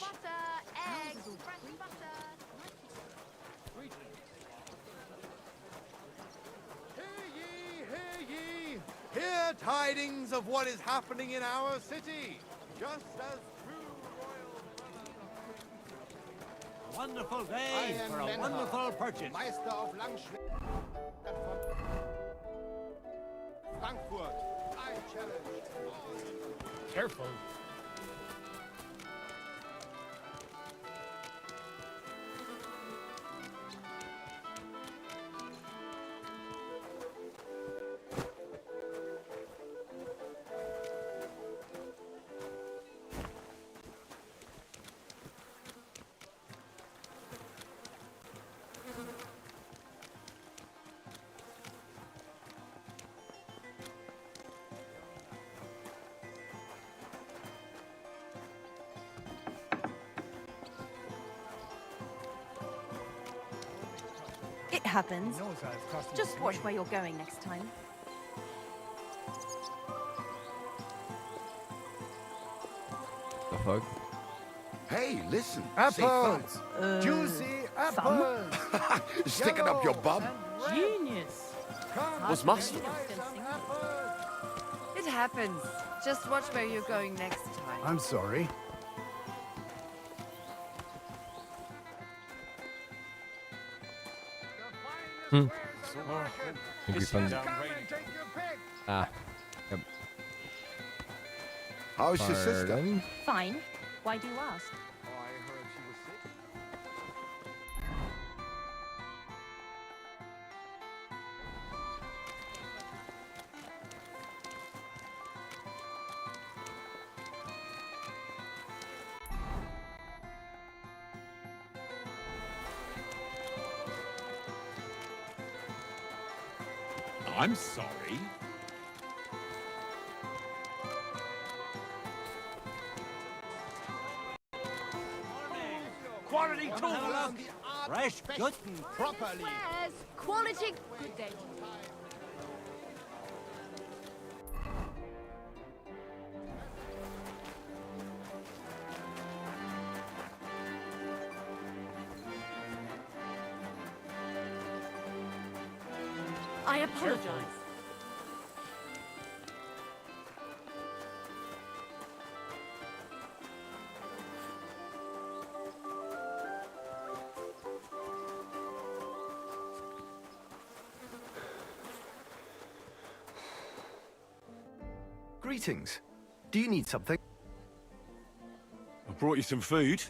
Hear tidings of what is happening in our city, just as true royal A wonderful day for a wonderful purchase. Meister of Langschwert von Frankfurt. I challenge all. Careful. It happens. Just watch where you're going next time. The fuck? Hey, listen. Apples! Juicy apples! Sticking up your bum? Genius. Was mustard? It happens. Just watch where you're going next time. I'm sorry. Hmm. Think we found... Ah. Yep. How's your sister? Pardon? Fine. Why do you ask? I'm sorry. Quality tools! Fresh, good. Properly. Where's quality? Good day. I apologize. Greetings. Do you need something? I brought you some food.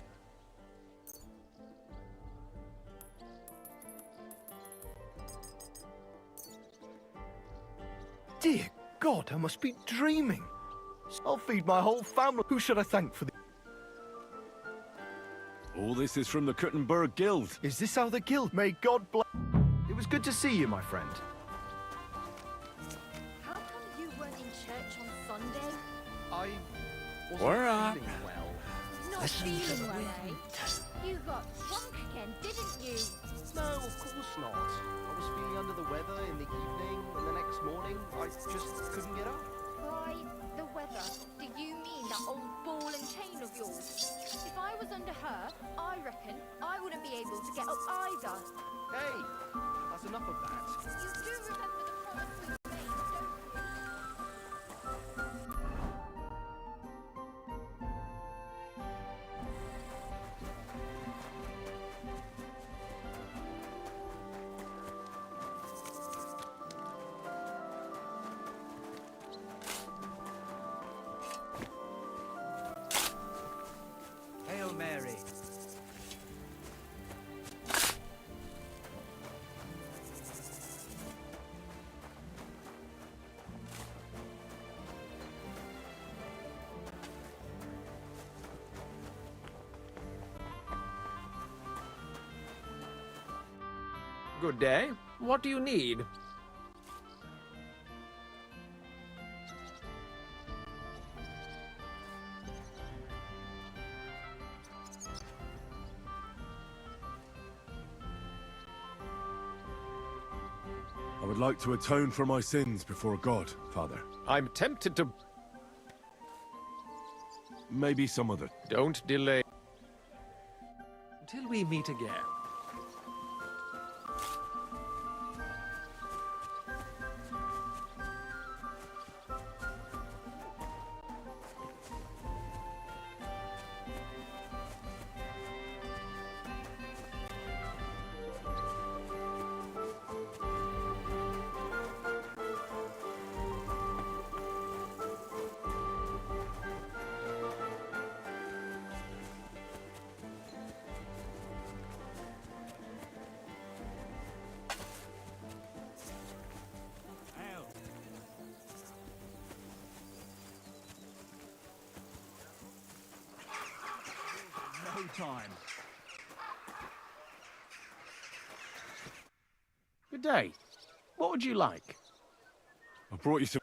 Dear God, I must be dreaming. I'll feed my whole family. Who should I thank for the... All this is from the Kuttenberg Guild. Is this how the guild? May God bless... It was good to see you, my friend. How come you weren't in church on Sunday? I Where are feeling well. Not feeling well, eh? You got drunk again, didn't you? No, of course not. I was feeling under the weather in the evening, and the next morning I just couldn't get up. By the weather, do you mean that old ball and chain of yours? If I was under her, I reckon I wouldn't be able to get up either. Hey, that's enough of that. You do remember the promise we made, don't you? Hail Mary. Good day. What do you need? I would like to atone for my sins before God, Father. I'm tempted to... Maybe some other. Don't delay. Until we meet again. No time. Good day. What would you like? I brought you some...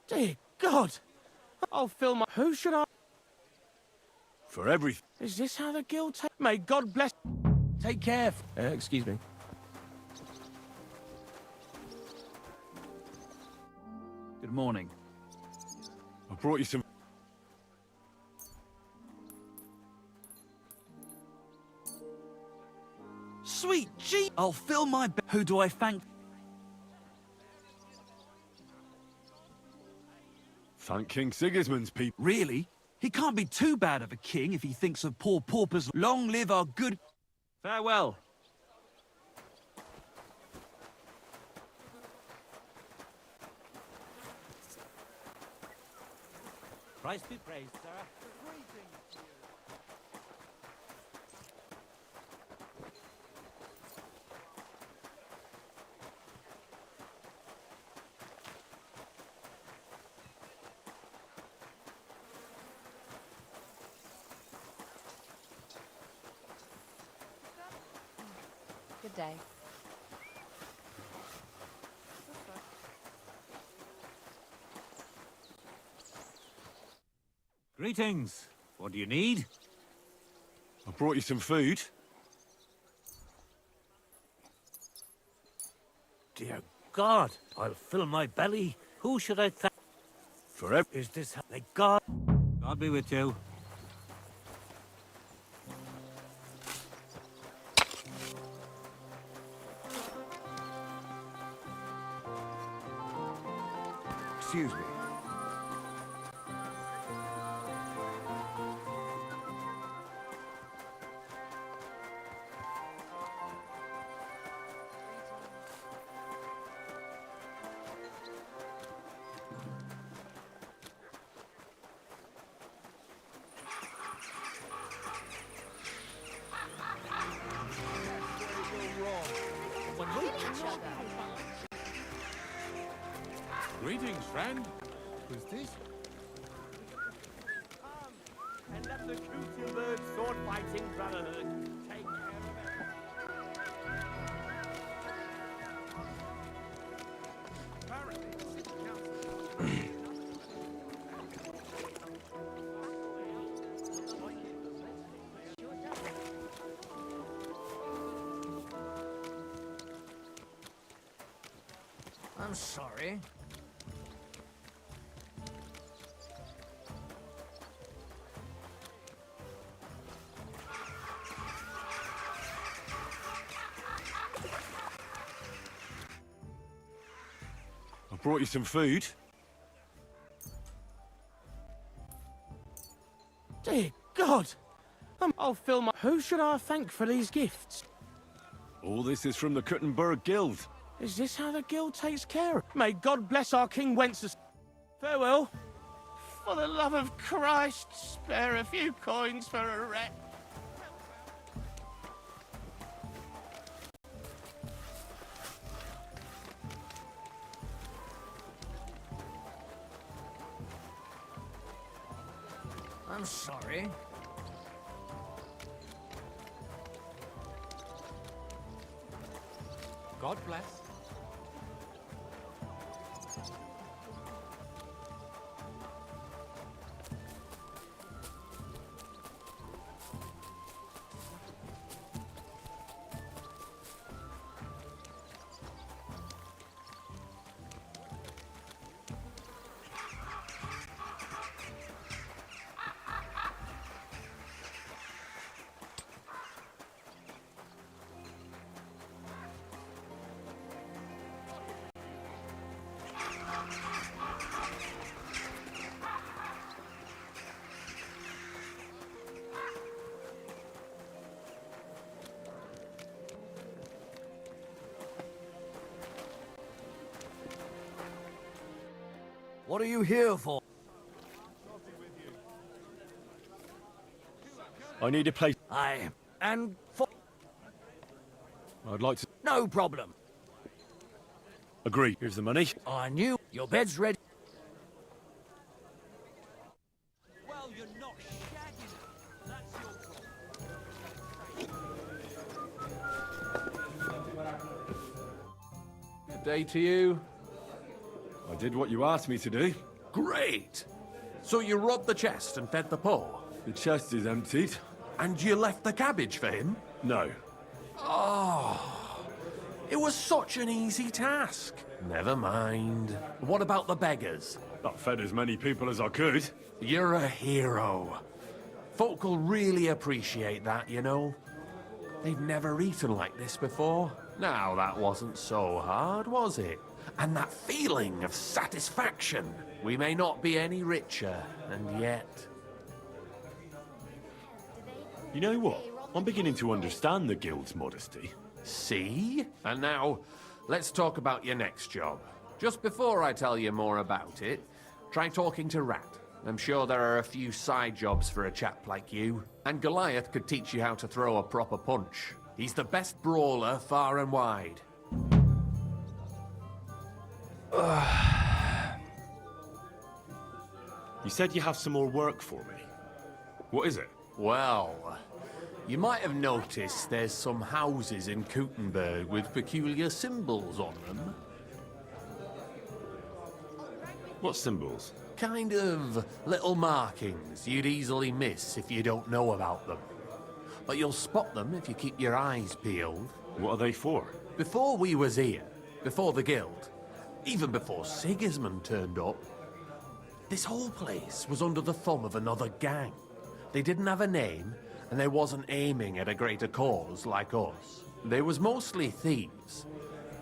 Dear God! I'll fill my... Who should I... For everything. Is this how the guild take... May God bless... Take care. Excuse me. Good morning. I brought you some... Sweet gee! I'll fill my... Who do I thank? Thank King Sigismund's people. Really? He can't be too bad of a king if he thinks of poor paupers. Long live our good... Farewell. Christ be praised, sir. Good day. Greetings. What do you need? I brought you some food. Dear God, I'll fill my belly. Who should I thank? For Is this how they God? God be with you. Excuse me. Greetings, friend. Who's this? And let the Kutenberg sword fighting brotherhood take care I'm sorry. I brought you some food. Dear God! I'll fill my... Who should I thank for these gifts? All this is from the Kuttenberg Guild. Is this how the guild takes care of... May God bless our King Wenceslas. Farewell. For the love of Christ, spare a few coins for a wreck. I'm sorry. God bless. What are you here for? I need a place. And for... I'd like to... No problem. Agree. Here's the money. I knew. Your bed's ready. Well, you're not shagging it. That's your problem. Good day to you. I did what you asked me to do. Great. So you robbed the chest and fed the poor? The chest is emptied. And you left the cabbage for him? No. Oh, it was such an easy task. Never mind. What about the beggars? I fed as many people as I could. You're a hero. Folk will really appreciate that, you know. They've never eaten like this before. Now, that wasn't so hard, was it? And that feeling of satisfaction. We may not be any richer, and yet... You know what? I'm beginning to understand the guild's modesty. See? And now, let's talk about your next job. Just before I tell you more about it, try talking to Rat. I'm sure there are a few side jobs for a chap like you. And Goliath could teach you how to throw a proper punch. He's the best brawler far and wide. You said you have some more work for me. What is it? Well, you might have noticed there's some houses in Kuttenberg with peculiar symbols on them. What symbols? Kind of little markings you'd easily miss if you don't know about them. But you'll spot them if you keep your eyes peeled. What are they for? Before we was here, before the guild, even before Sigismund turned up, this whole place was under the thumb of another gang. They didn't have a name, and they wasn't aiming at a greater cause like us. They was mostly thieves,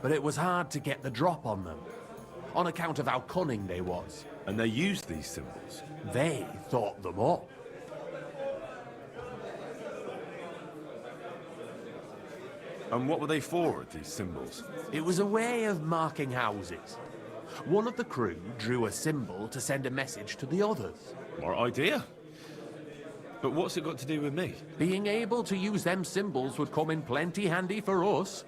but it was hard to get the drop on them, on account of how cunning they was. And they used these symbols? They thought them up. And what were they for, these symbols? It was a way of marking houses. One of the crew drew a symbol to send a message to the others. Smart idea. But what's it got to do with me? Being able to use them symbols would come in plenty handy for us.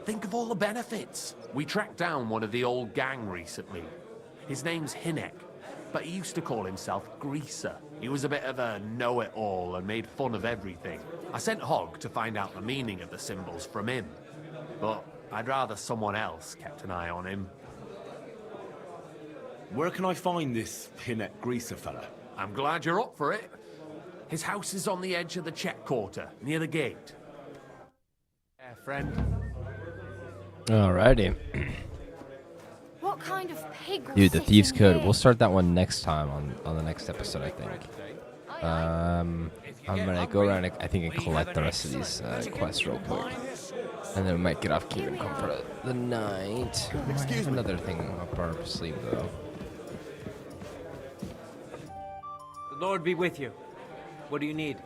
Think of all the benefits. We tracked down one of the old gang recently. His name's Hinek, but he used to call himself Greaser. He was a bit of a know-it-all and made fun of everything. I sent Hogg to find out the meaning of the symbols from him. But I'd rather someone else kept an eye on him. Where can I find this Hinek Greaser fella? I'm glad you're up for it. His house is on the edge of the check quarter, near the gate. Yeah, friend. Alrighty. What kind of pig was Dude, the sitting Thieves' Code. here? We'll start that one next time on the next episode, I think. I'm gonna go around, I think, and collect the rest of these quests real quick. And then we might get off queue and come for the night. I have another thing up our sleeve, though. The Lord be with you. What do you need?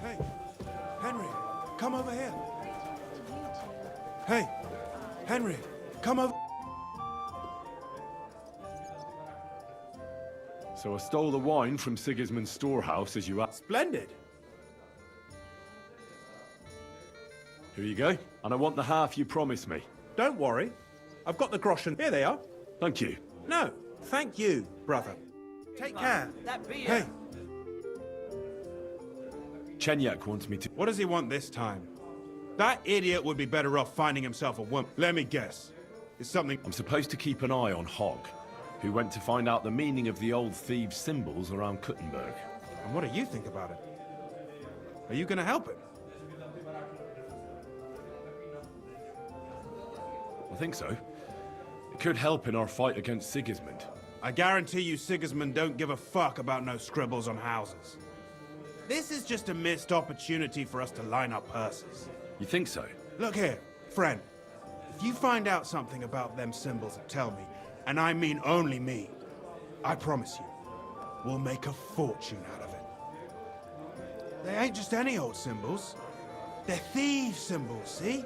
Hey, Henry, come over here. Hey, Henry, come over. So I stole the wine from Sigismund's storehouse as you asked. Splendid. Here you go. And I want the half you promised me. Don't worry. I've got the groschen. Here they are. Thank you. No, thank you, brother. Take care. That beer. Hey, Chenyak wants me to... what does he want this time? That idiot would be better off finding himself a woman. Let me guess. It's something... I'm supposed to keep an eye on Hogg, who went to find out the meaning of the old thieves' symbols around Kuttenberg. And what do you think about it? Are you gonna help him? I think so. It could help in our fight against Sigismund. I guarantee you Sigismund don't give a fuck about no scribbles on houses. This is just a missed opportunity for us to line up purses. You think so? Look here, friend. If you find out something about them symbols and tell me, and I mean only me, I promise you, we'll make a fortune out of it. They ain't just any old symbols. They're thieves' symbols, see?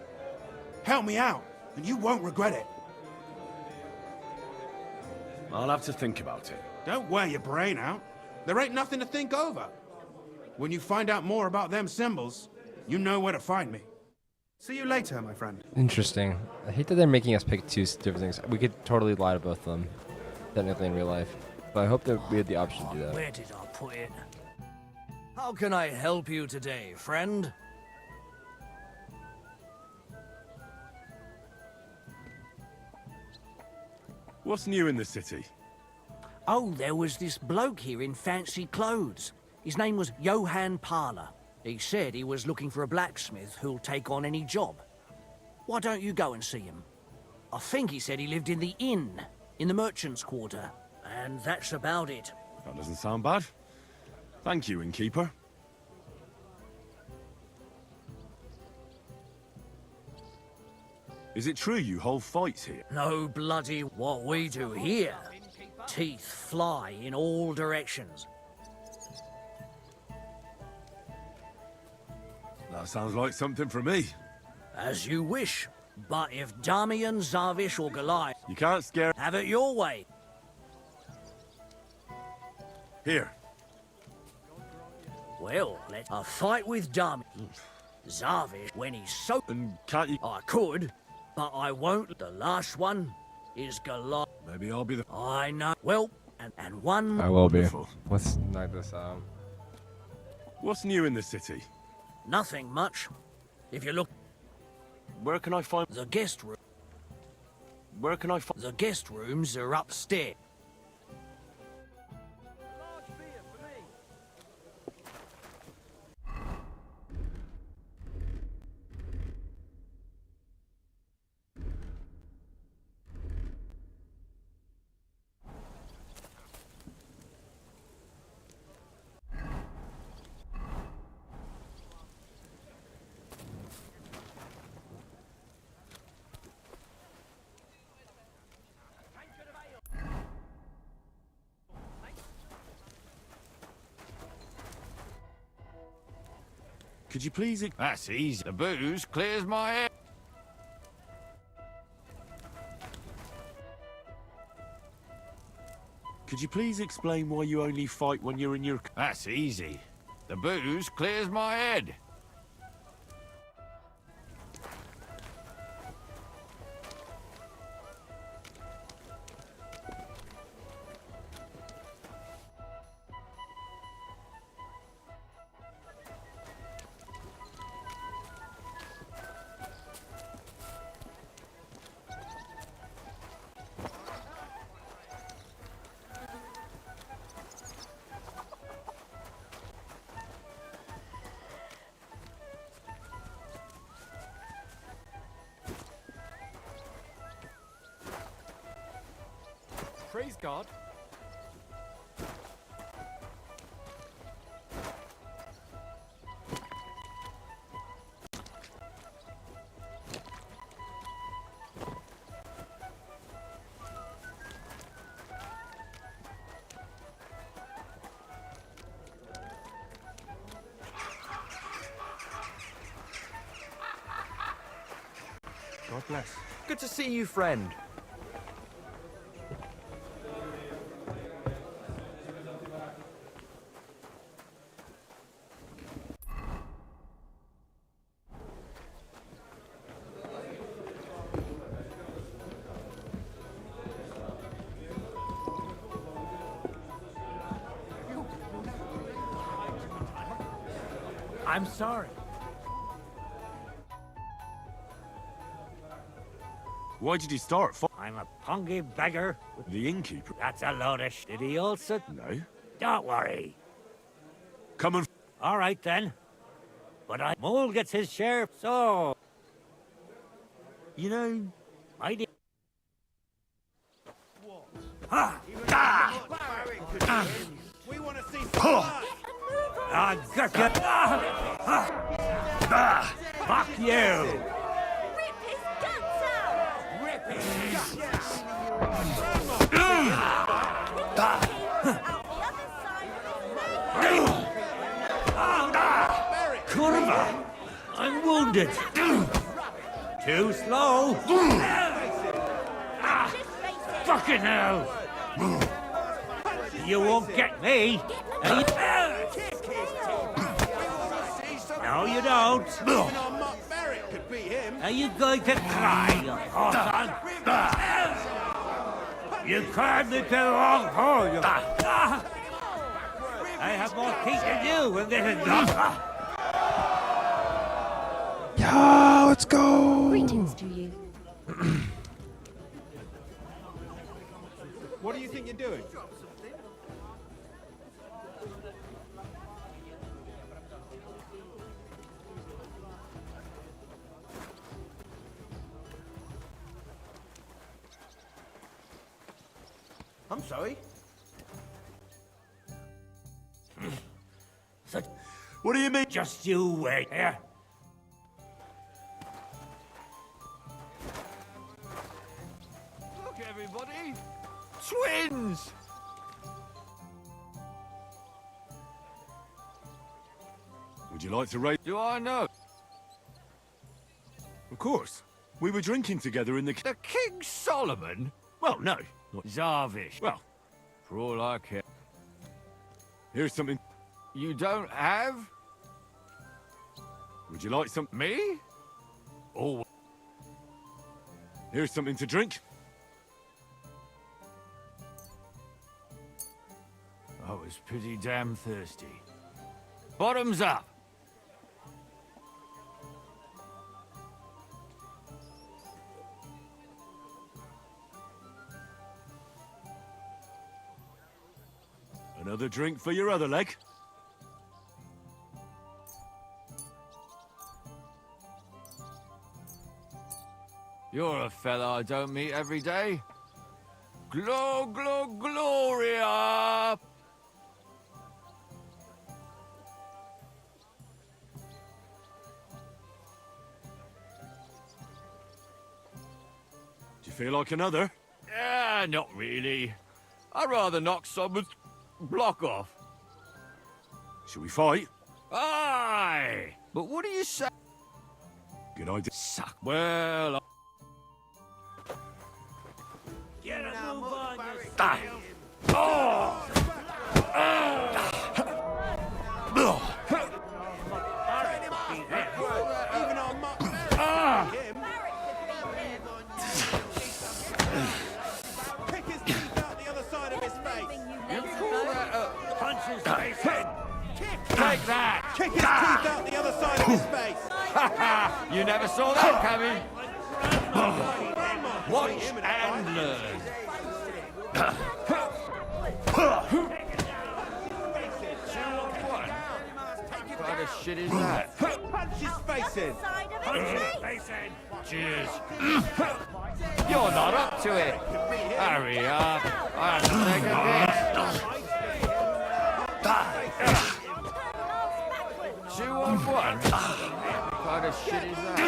Help me out, and you won't regret it. I'll have to think about it. Don't wear your brain out. There ain't nothing to think over. When you find out more about them symbols, you know where to find me. See you later, my friend. Interesting. I hate that they're making us pick two different things. We could totally lie to both of them, technically in real life. But I hope that we had the option to do that. Where did I put it? How can I help you today, friend? What's new in the city? Oh, there was this bloke here in fancy clothes. His name was Johann Parler. He said he was looking for a blacksmith who'll take on any job. Why don't you go and see him? I think he said he lived in the inn, in the merchant's quarter. And that's about it. That doesn't sound bad. Thank you, innkeeper. Is it true you hold fights here? No bloody what we do here. Teeth fly in all directions. That sounds like something for me. As you wish. But if Damian, Zavish or Goliath... You can't scare... Have it your way. Here. Well, let's... A fight with Damian. Zavish, when he's so... And can't you... I could, but I won't. The last one is Goliath. Maybe I'll be the... I know. Well, and one... I will be. Wonderful. Let's knock this out. What's new in the city? Nothing much. If you look... Where can I find... The guest room. Where can I find... The guest rooms are upstairs. Could you please... That's easy. The booze clears my head. Could you please explain why you only fight when you're in your... That's easy. The booze clears my head. Praise God. God bless. Good to see you, friend. I'm sorry. Why did you start fighting? I'm a pungy beggar. The innkeeper? That's a load of Did he also? No. Don't worry. Come on. All right, then. But Mole gets his share, so... You know... I did... We want to see some I got you. Fuck you. Rip his guts out! Rip his guts Out the other side of Kurva! I'm wounded. Too slow. Fucking hell! You won't get me. No, you don't. Are you going to cry, you horse? You cried me to the wrong hole, you... I have more teeth than you, and this is not... Yeah, let's go. Greetings to you. think you're doing? I'm sorry. What do you mean? Just you wait here. Look, everybody! Twins! Would you like to raise? Do I know? Of course. We were drinking together in the... The King Solomon? Well, no. Not Zarvish. Well, for all I care. Here's something... You don't have? Would you like some... Me? Oh. Here's something to drink. I was pretty damn thirsty. Bottoms up! Another drink for your other leg. You're a fella I don't meet every day. Gloria! Do you feel like another? Not really. I'd rather knock someone's block off. Shall we fight? Aye! But what do you say? Good idea. Suck. Well, Get a move on, you die. Oh! Even on my... Pick his teeth out the other side of his face. Punch his face in. Take that! Kick his teeth out the other side of his face. You never saw that coming. Watch and learn. What kind of shit is that? Punch his face in. Cheers. You're not up to it. Hurry up. I have to take a piss. 2 on 1. What kind of shit is that?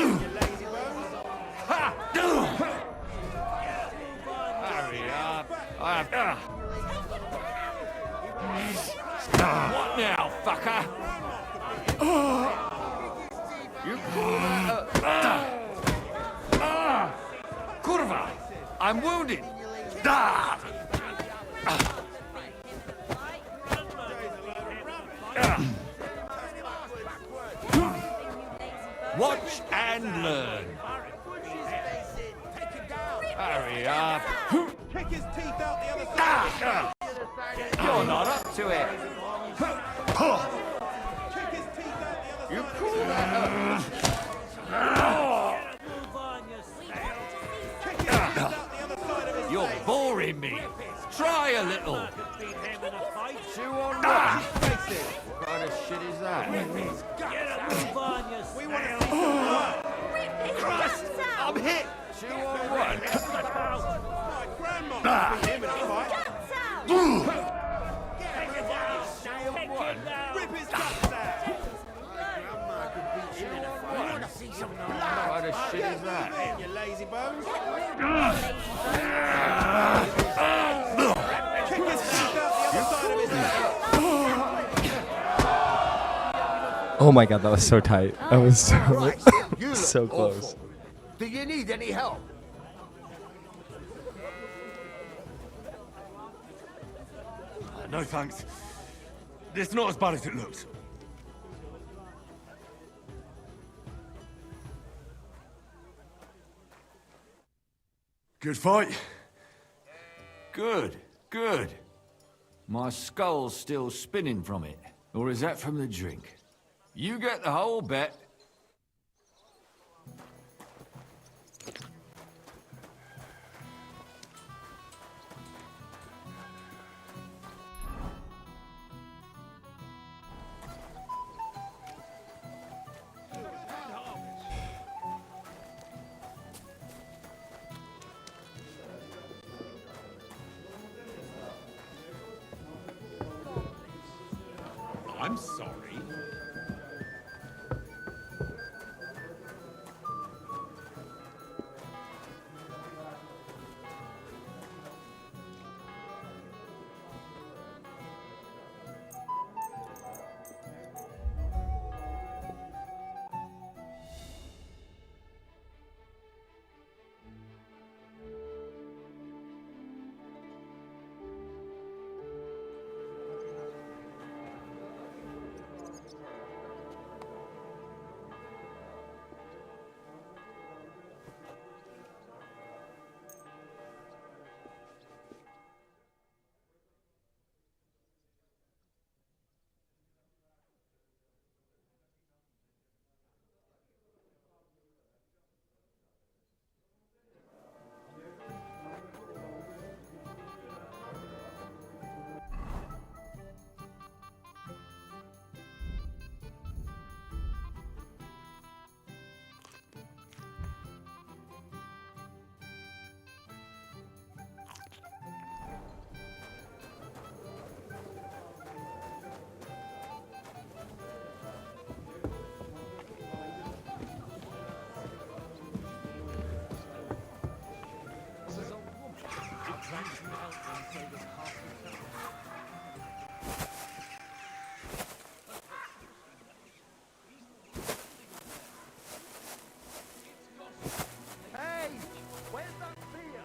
Hurry up. I have to... What now, fucker? You Kurva! I'm wounded! Watch and learn. Hurry up. Kick his teeth out the other side. You're not up to it. Kick his teeth out the other You side. cool that Kick his teeth out the other side of his You're face. boring me. Try a little. 2 on 1. What kind of shit is that? We want to see some blood. Christ! I'm hit. 2 on 1. My grandma beat him in a fight. Rip his guts out. What kind of shit is that? You lazy bones. Kick his teeth out the other side of his face. Oh my god, that was so tight. That was so You look so close. awful. Do you need any help? No thanks. It's not as bad as it looks. Good fight. Good, good. My skull's still spinning from it. Or is that from the drink? You get the whole bet. I'm sorry. Hey, where's that beer?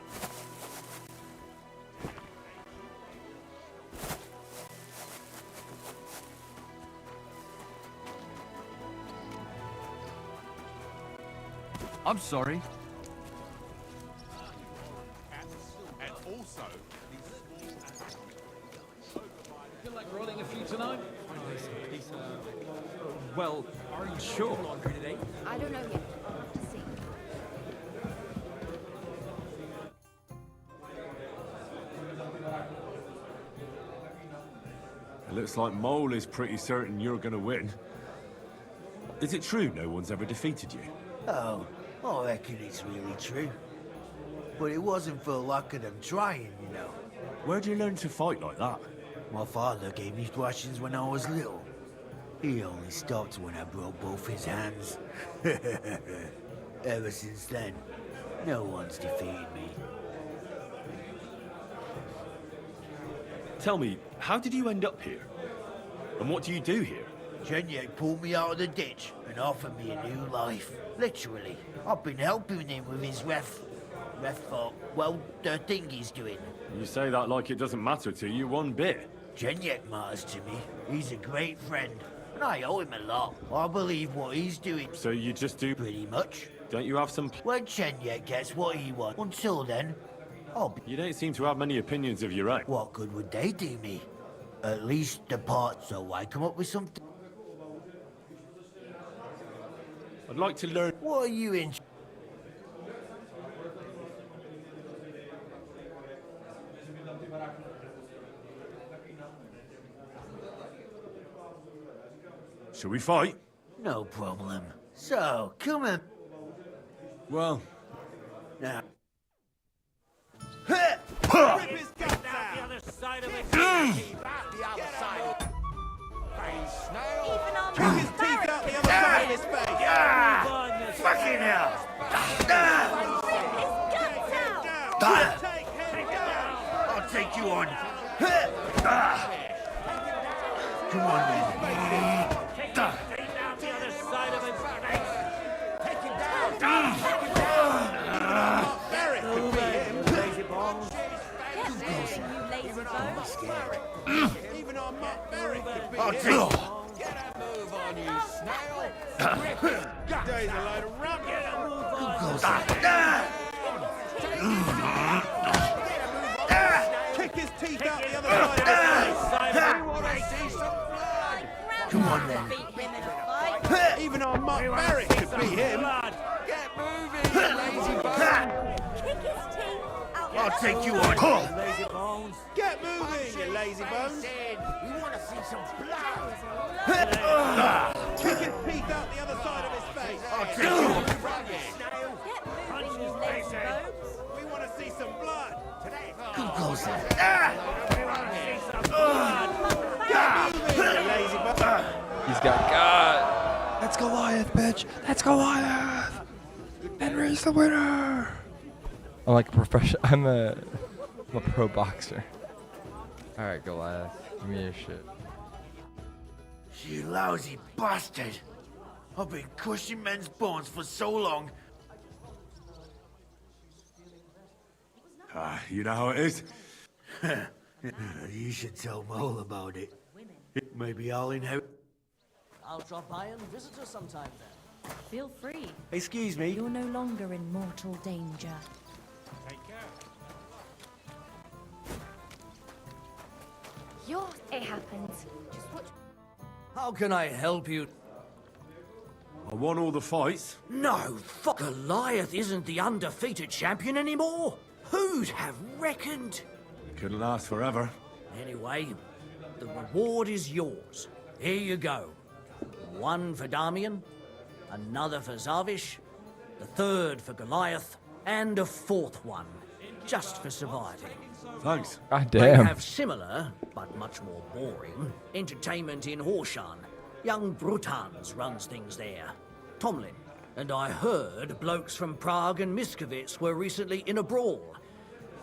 I'm sorry. And also, Feel like rolling a few tonight? Well, are you sure? I don't know yet. Let's see. it looks like Mole is pretty certain you're going to win. Is it true no one's ever defeated you? Oh, I reckon it's really true. But it wasn't for lack of them trying, you know. Where'd you learn to fight like that? My father gave me thrashings when I was little. He only stopped when I broke both his hands. Ever since then, no one's defeated me. Tell me, how did you end up here? And what do you do here? Chenyek pulled me out of the ditch and offered me a new life. Literally. I've been helping him with his ref well, the thing he's doing. You say that like it doesn't matter to you one bit. Chenyek matters to me. He's a great friend, and I owe him a lot. I believe what he's doing. So you just do... Pretty much. Don't you have some... When Chenyek gets what he wants. Until then, I'll be... You don't seem to have many opinions of your own. What good would they do me? At least the part so I come up with something. I'd like to learn... What are you in? Shall we fight? No problem. So, come on. Well... Now... Rip his guts out! The other side of it! The other side! Even on Kick his teeth out the other side of his face! Fucking hell! I'll take you on. Come on, man. Take down the other side of his face! Take him down! Barrett could be him! Lazy bones! Get moving, you lazy bones. Even our Mark Barrett could be I'll him! take you. Get a move on, you snail! Today's a load of rubbish! Get a move on! Kick his teeth out the other side of his face! We want to see some blood! Come on, then. Beat him in a fight. Even our Mark Barrett could be him! Get moving, you lazy bone! Kick his teeth out. I'll take you on. Lazy bones! Get moving, you lazy bones! We want to see some blood. Kick his teeth out the other side of his face! I'll take you on. Get moving, you lazy bones. We want to see some blood! Come closer. Get moving, you lazy bones! just got got. That's Goliath, bitch. That's Goliath. Henry's the winner. I'm like a professional. I'm a pro boxer. All right, Goliath, give me your shit. You lousy bastard! I've been crushing men's bones for so long. You know how it is? You should tell Mole about it. Maybe I'll inherit. I'll drop by and visit her sometime then. Feel free. Excuse me? You're no longer in mortal danger. Take care. It happens. Just watch. How can I help you? I won all the fights. No, fuck, Goliath isn't the undefeated champion anymore. Who'd have reckoned? Couldn't last forever. Anyway, the reward is yours. Here you go. One for Damian, another for Zavish, the third for Goliath, and a fourth one, just for surviving. Thanks. God They damn. have similar, but much more boring, entertainment in Horshan. Young Brutans runs things there. Tomlin. And I heard blokes from Prague and Miskovitz were recently in a brawl.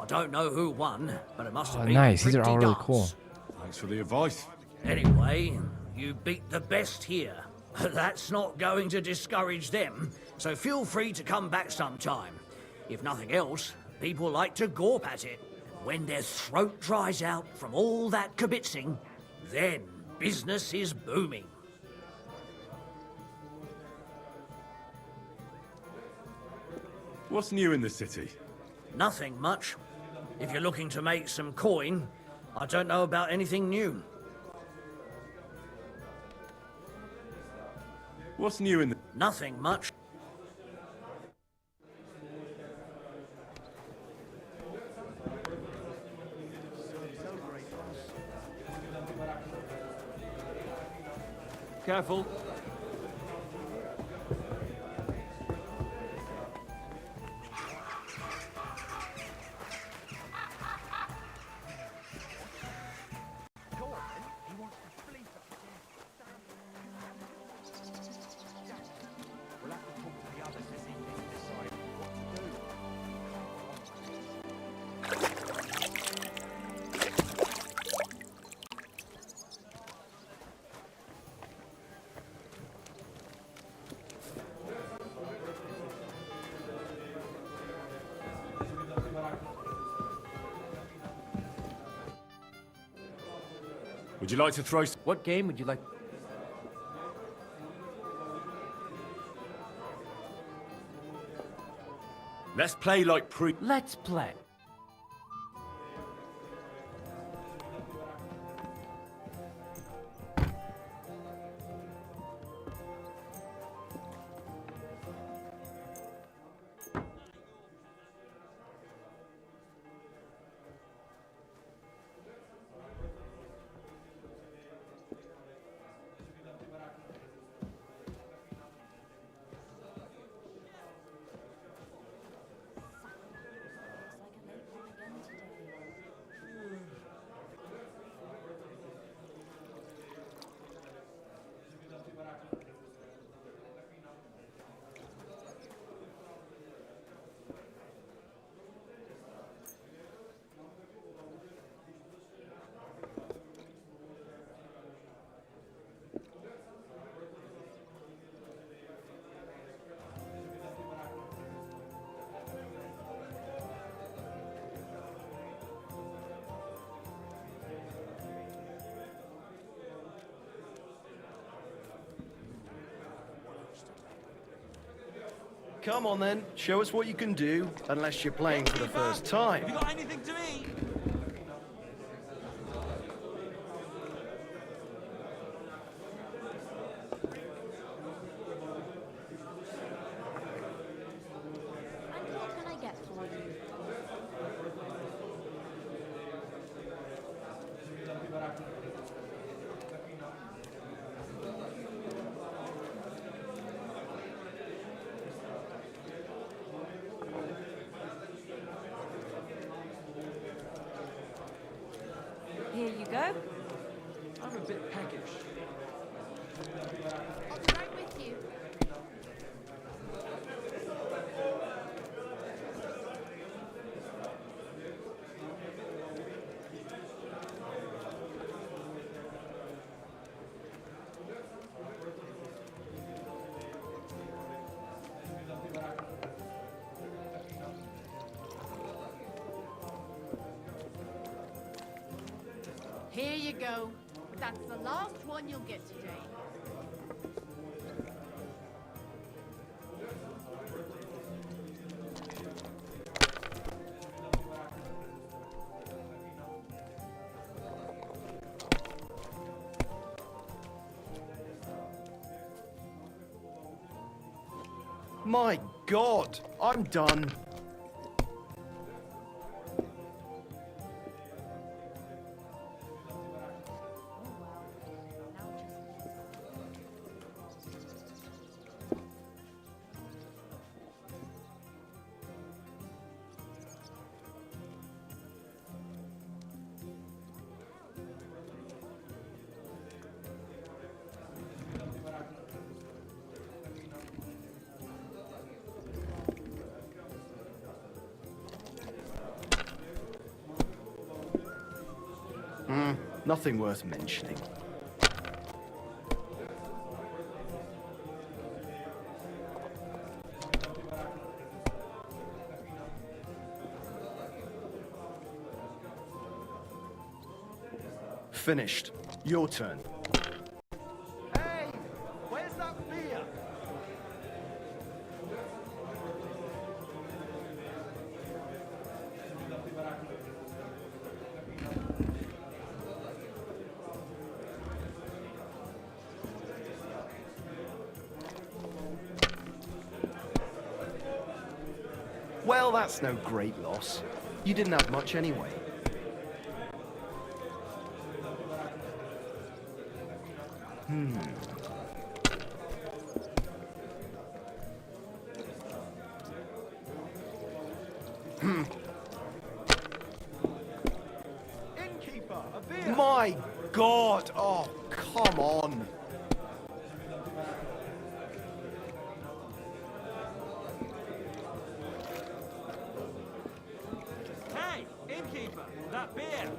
I don't know who won, but it must have Oh, been nice. These are pretty all really dance. cool. Thanks for the advice. Anyway, you beat the best here. That's not going to discourage them, so feel free to come back sometime. If nothing else, people like to gawp at it. When their throat dries out from all that kibitzing, then business is booming. What's new in the city? Nothing much. If you're looking to make some coin, I don't know about anything new. What's new in the... Nothing much. Careful. Would you like to throw... What game would you like? Let's play like Let's play. Come on then, show us what you can do, unless you're playing for the first time. Have you got anything to eat? And what can I get for you? Here you go. I'm a bit peckish. Here you go. But that's the last one you'll get today. My God, I'm done. Nothing worth mentioning. Finished. Your turn. Hey, where's that beer? Well, that's no great loss. You didn't have much anyway. Innkeeper, a beer! My God! Oh, come on. Hey, innkeeper, that beer!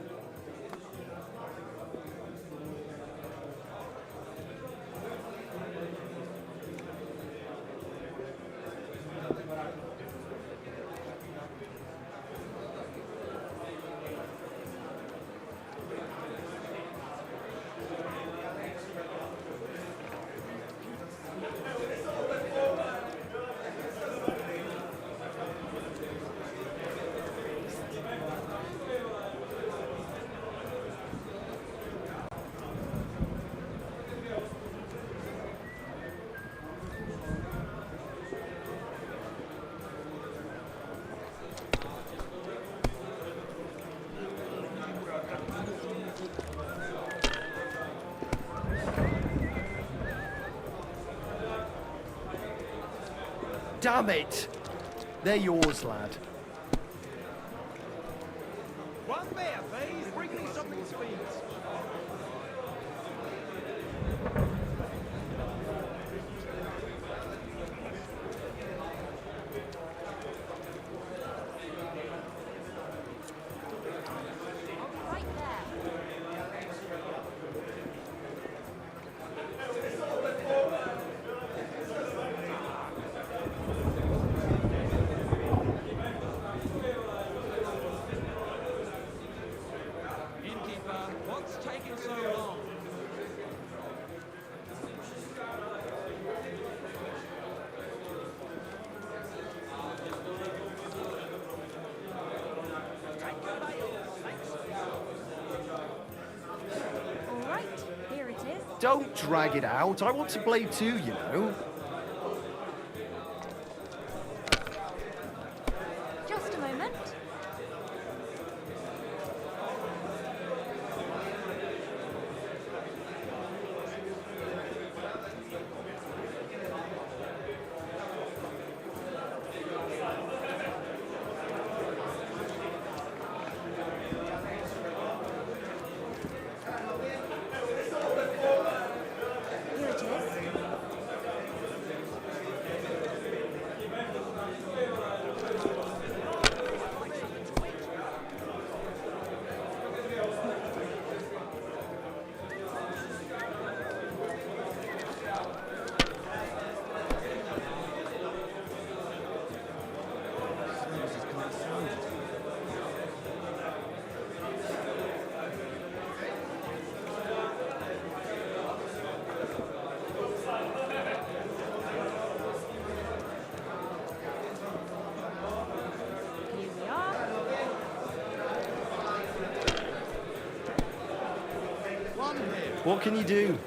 Damn it! They're yours, lad. One beer, please. Bring me something sweet. Right there. Innkeeper, what's taking so long? All right, here it is. Don't drag it out. I want to play too, you know. Just a moment. Here it is. What can you do?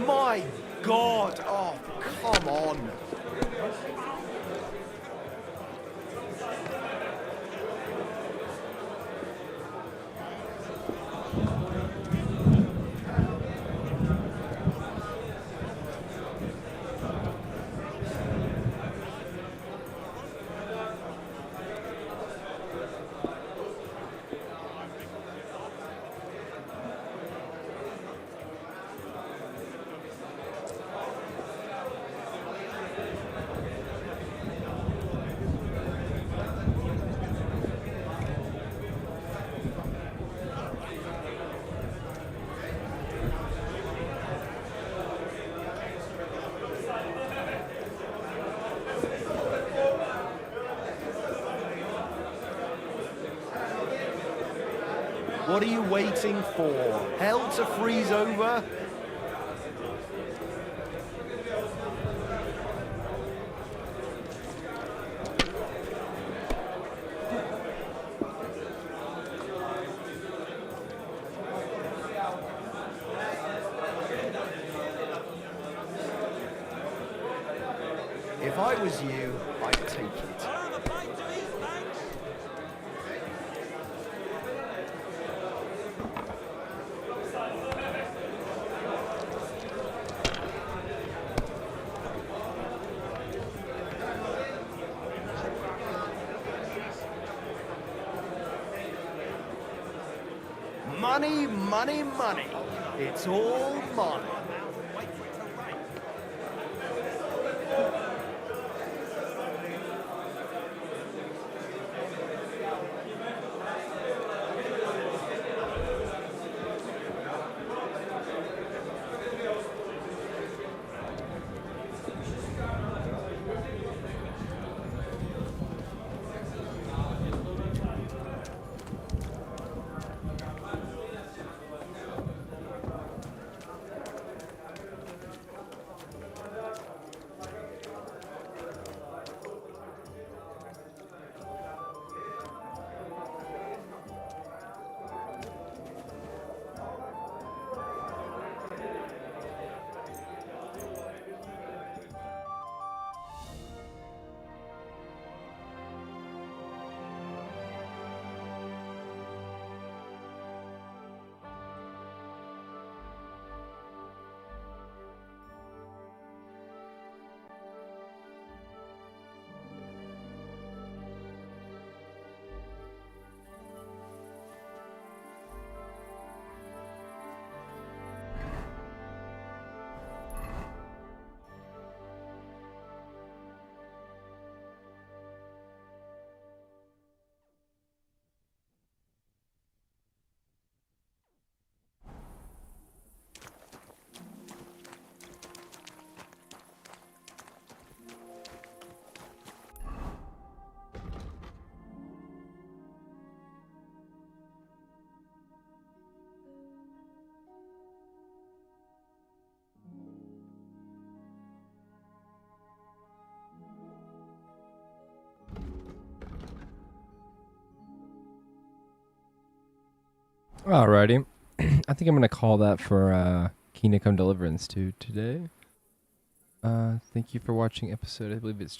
My God! Oh, come on! What are you waiting for? Hell to freeze over? If I was you, I'd take it. Money, money, money. It's all money. Alrighty. I think I'm going to call that for Kingdom Come Deliverance 2 today. Thank you for watching episode, I believe it's